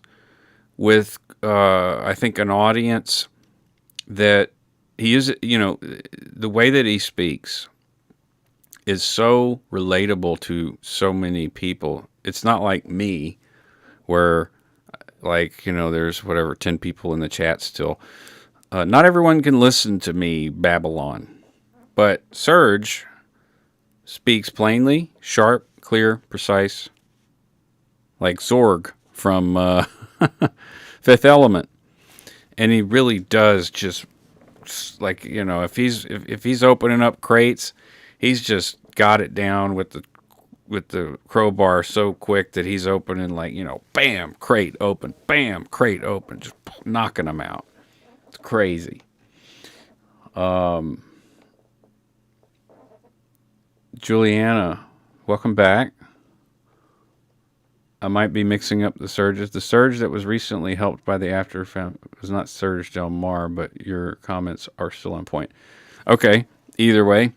with, I think, an audience that he is, the way that he speaks is so relatable to so many people. It's not like me, where, there's 10 people in the chat still. Not everyone can listen to me Babylon, but Serge speaks plainly, sharp, clear, precise, like Zorg from Fifth Element, and he really does just if he's opening up crates, he's just got it down with the crowbar so quick that he's opening bam, crate open, bam, crate open, just knocking them out. It's crazy. Juliana, welcome back. I might be mixing up the surges. The surge that was recently helped by the after was not Surge Del Mar, but your comments are still on point. Okay, either way,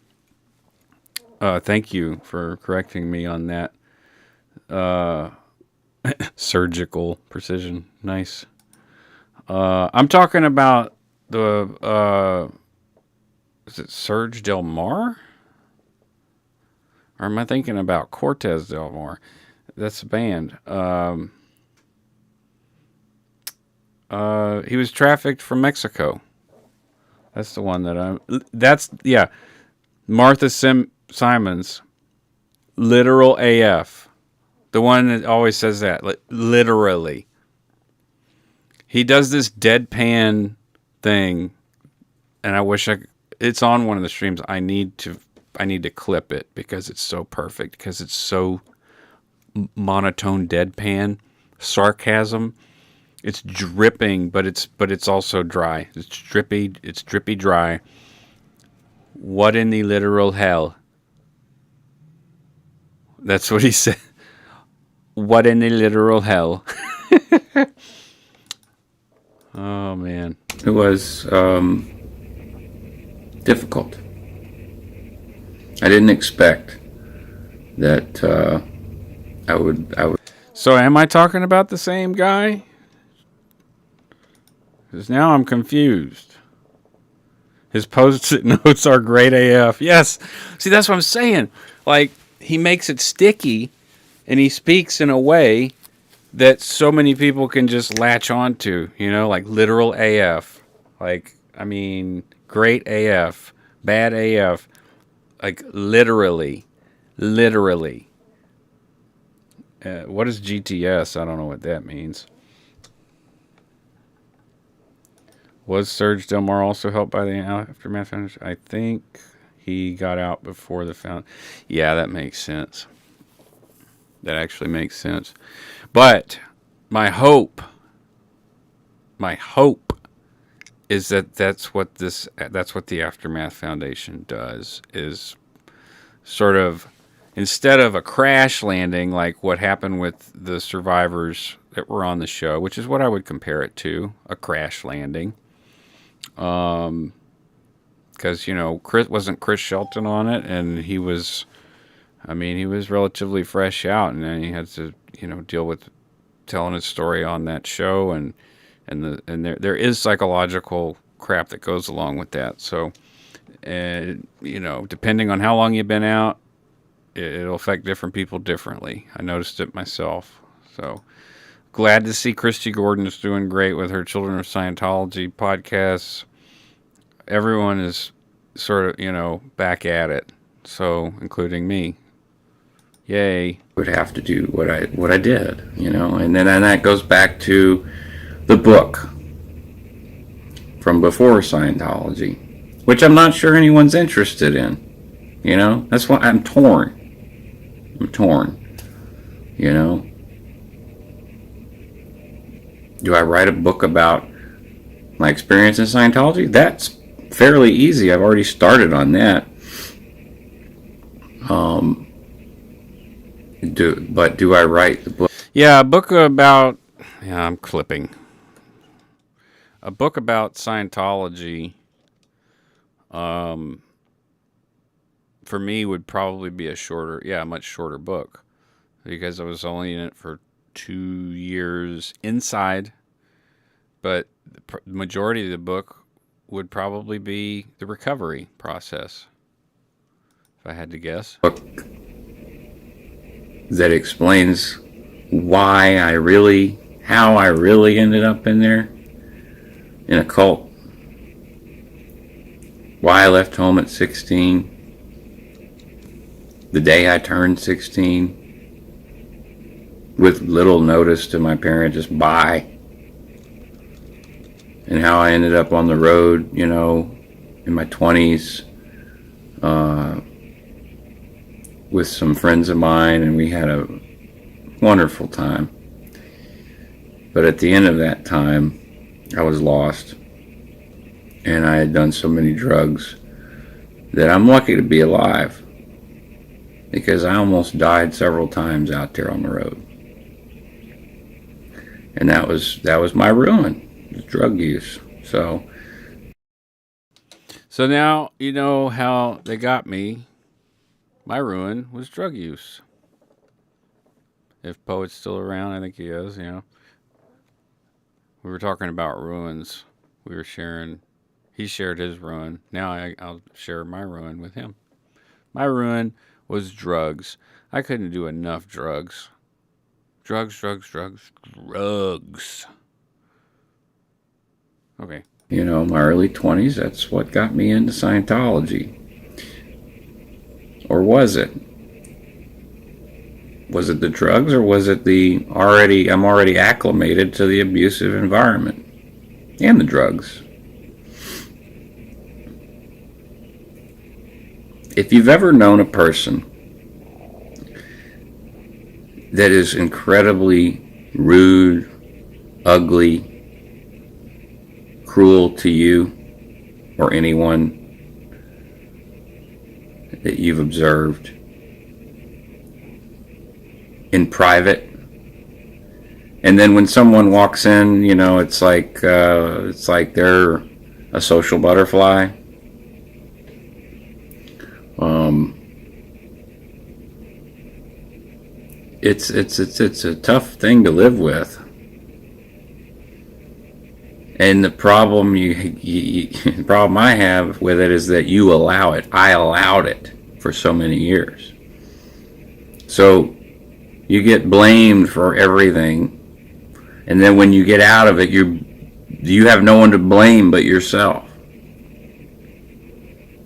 thank you for correcting me on that. Surgical precision, nice. I'm talking about the is it Surge Del Mar? Or am I thinking about Cortez Del Mar? That's a band. He was trafficked from Mexico. That's the one that Martha Simons, literal AF. The one that always says that, literally. He does this deadpan thing, and I wish it's on one of the streams. I need to clip it because it's so perfect, because it's so monotone, deadpan, sarcasm. It's dripping, but it's also dry. It's drippy dry. What in the literal hell? That's what he said. What in the literal hell? Oh man.
It was difficult. I didn't expect that I would.
So am I talking about the same guy? Because now I'm confused. His post-it notes are great AF. Yes. See, that's what I'm saying. Like, he makes it sticky, and he speaks in a way that so many people can just latch onto, like literal AF. Like, I mean, great AF, bad AF, like literally. What is GTS? I don't know what that means. Was Serge Del Mar also helped by the Aftermath Foundation? I think he got out before the found. Yeah, that makes sense. That actually makes sense. But my hope is that's what the Aftermath Foundation does, is sort of, instead of a crash landing like what happened with the survivors that were on the show, which is what I would compare it to, a crash landing. Because Chris Shelton on it, and he was relatively fresh out, and then he had to deal with telling his story on that show, and there is psychological crap that goes along with that. So, depending on how long you've been out, it'll affect different people differently. I noticed it myself. So glad to see Christy Gordon is doing great with her Children of Scientology podcasts. Everyone is sort of, back at it. So, including me. Yay.
Would have to do what I did, and that goes back to the book from before Scientology, which I'm not sure anyone's interested in. That's why I'm torn. Do I write a book about my experience in Scientology? That's fairly easy. I've already started on that. Do I write the book?
Yeah, a book about... Yeah, I'm clipping. a book about Scientology, um, for me would probably be a much shorter book because I was only in it for 2 years inside. But the majority of the book would probably be the recovery process, if I had to guess.
Book that explains how I really ended up in there, in a cult. Why I left home at 16, the day I turned 16, with little notice to my parents, just bye. And how I ended up on the road, in my 20s, with some friends of mine, and we had a wonderful time. But at the end of that time, I was lost, and I had done so many drugs that I'm lucky to be alive, because I almost died several times out there on the road. And that was my ruin, drug use. So
now you know how they got me. My ruin was drug use. If Poet's still around, I think he is, We were talking about ruins. We were sharing. He shared his ruin. Now I'll share my ruin with him. My ruin was drugs. I couldn't do enough drugs. Drugs. Okay.
My early 20s, that's what got me into Scientology. Or was it? Was it the drugs, or was it I'm already acclimated to the abusive environment and the drugs? If you've ever known a person that is incredibly rude, ugly, cruel to you or anyone that you've observed in private, and then when someone walks in, it's like they're a social butterfly. It's a tough thing to live with. And the problem the problem I have with it is that you allow it. I allowed it for so many years. So you get blamed for everything, and then when you get out of it, you have no one to blame but yourself.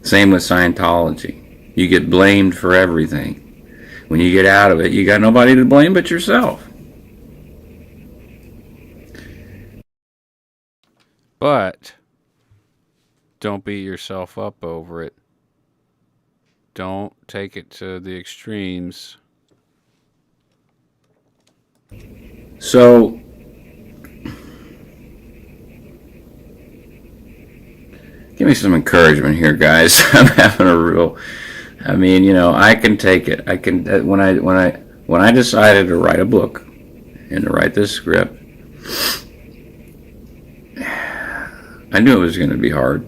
Same with Scientology. You get blamed for everything. When you get out of it, you got nobody to blame but yourself.
But don't beat yourself up over it. Don't take it to the extremes.
So, give me some encouragement here, guys. I'm having I can take it. I can, when I decided to write a book and to write this script, I knew it was going to be hard.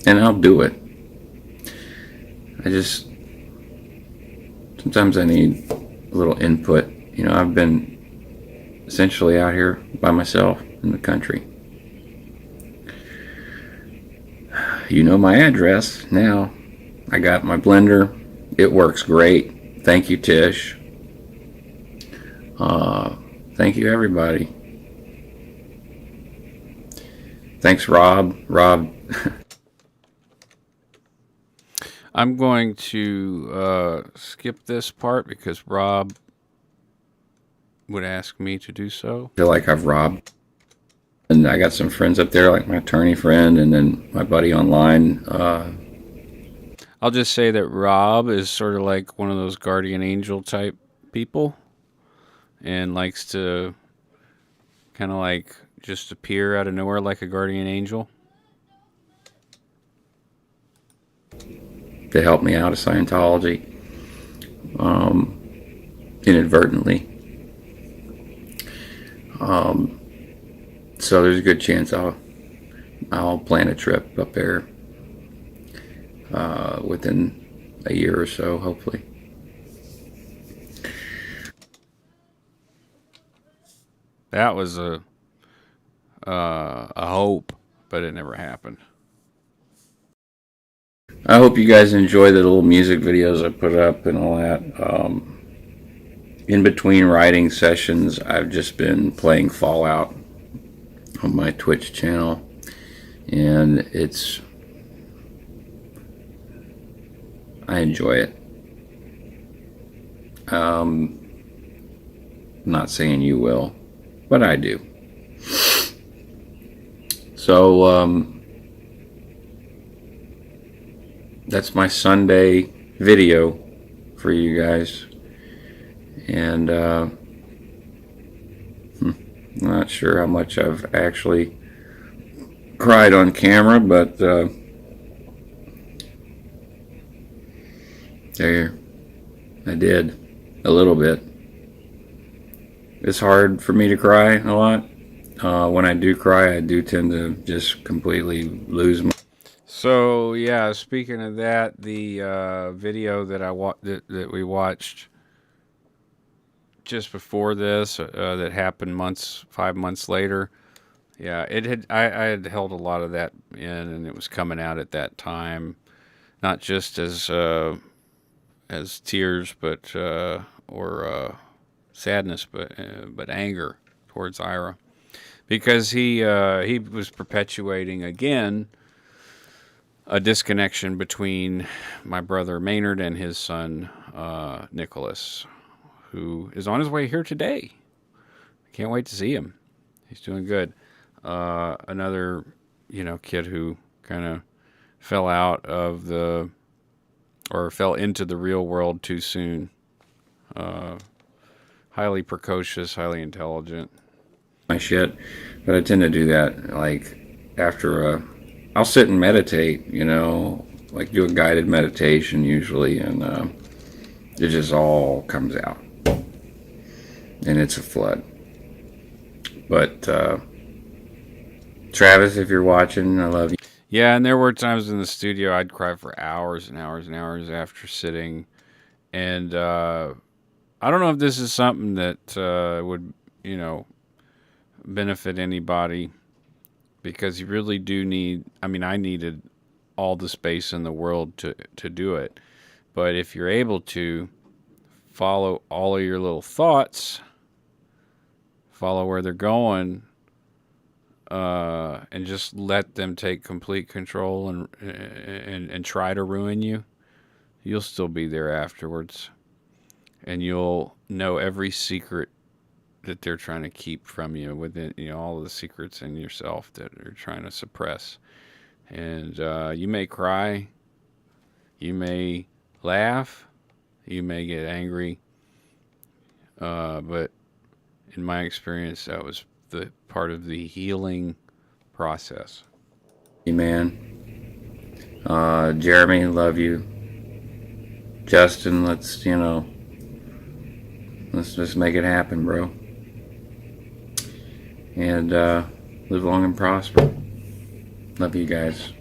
And I'll do it. Sometimes I need a little input. I've been essentially out here by myself in the country. You know my address now. I got my blender. It works great. Thank you, Tish. Thank you, everybody. Thanks, Rob.
I'm going to skip this part because Rob would ask me to do so.
I feel like I've robbed. And I got some friends up there, like my attorney friend, and then my buddy online.
I'll just say that Rob is sort of like one of those guardian angel type people and likes to kind of like just appear out of nowhere like a guardian angel.
To help me out of Scientology, inadvertently. So there's a good chance I'll plan a trip up there within a year or so, hopefully.
That was a hope, but it never happened.
I hope you guys enjoy the little music videos I put up and all that. In between writing sessions, I've just been playing Fallout on my Twitch channel, and I enjoy it. I'm not saying you will, but I do. So that's my Sunday video for you guys, and I'm not sure how much I've actually cried on camera, but there, I did a little bit. It's hard for me to cry a lot. When I do cry, I do tend to just completely lose my.
So yeah, speaking of that, the video that that we watched just before this that happened 5 months later. Yeah, I had held a lot of that in, and it was coming out at that time, not just as tears, but or sadness, but anger towards Ira, because he was perpetuating again a disconnection between my brother Maynard and his son Nicholas, who is on his way here today. I can't wait to see him. He's doing good. Another, kid who kind of fell into the real world too soon. Highly precocious, highly intelligent.
My shit, but I tend to do that like after I'll sit and meditate, like do a guided meditation usually, and it just all comes out, and it's a flood. But Travis, if you're watching, I love you.
Yeah, and there were times in the studio I'd cry for hours and hours and hours after sitting, and I don't know if this is something that would, benefit anybody, because you really do need, I needed all the space in the world to do it. But if you're able to follow all of your little thoughts, follow where they're going, and just let them take complete control and try to ruin you, you'll still be there afterwards. And you'll know every secret that they're trying to keep from you, within, all the secrets in yourself that are trying to suppress. And you may cry, you may laugh, you may get angry, but in my experience, that was the part of the healing process.
Hey, man. Jeremy, love you. Justin, let's just make it happen, bro. And live long and prosper. Love you guys.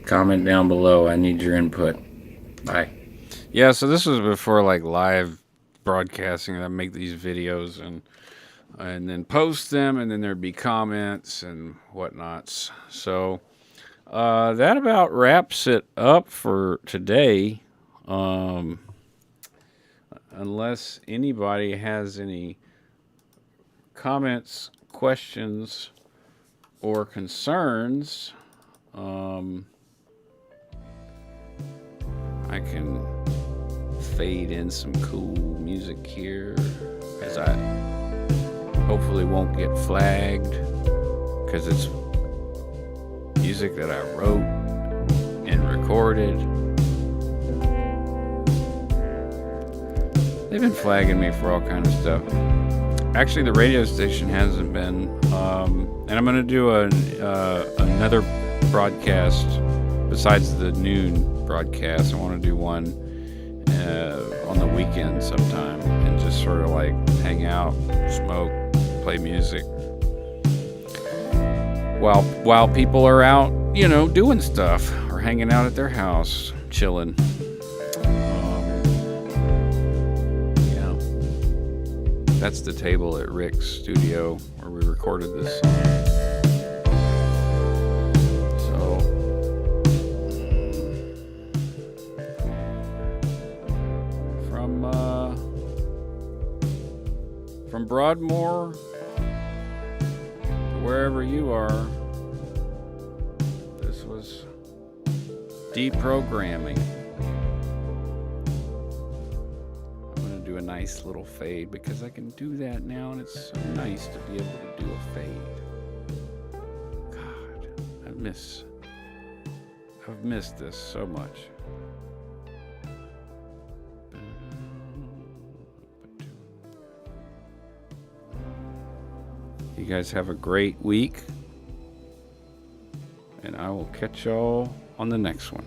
Comment down below. I need your input. Bye.
Yeah, so this was before live broadcasting. I make these videos and then post them, and then there'd be comments and whatnots. So that about wraps it up for today. Unless anybody has any comments, questions, or concerns, I can fade in some cool music here, as I hopefully won't get flagged, because it's music that I wrote and recorded. They've been flagging me for all kinds of stuff. Actually, the radio station hasn't been. And I'm going to do another broadcast besides the noon broadcast. I want to do one on the weekend sometime, and just sort of hang out, smoke, play music. while people are out, doing stuff or hanging out at their house, chilling. Yeah, that's the table at Rick's studio where we recorded this song. From Broadmoor to wherever you are, this was deprogramming. I'm going to do a nice little fade because I can do that now, and it's so nice to be able to do a fade. God, I've missed this so much. You guys have a great week, and I will catch y'all on the next one.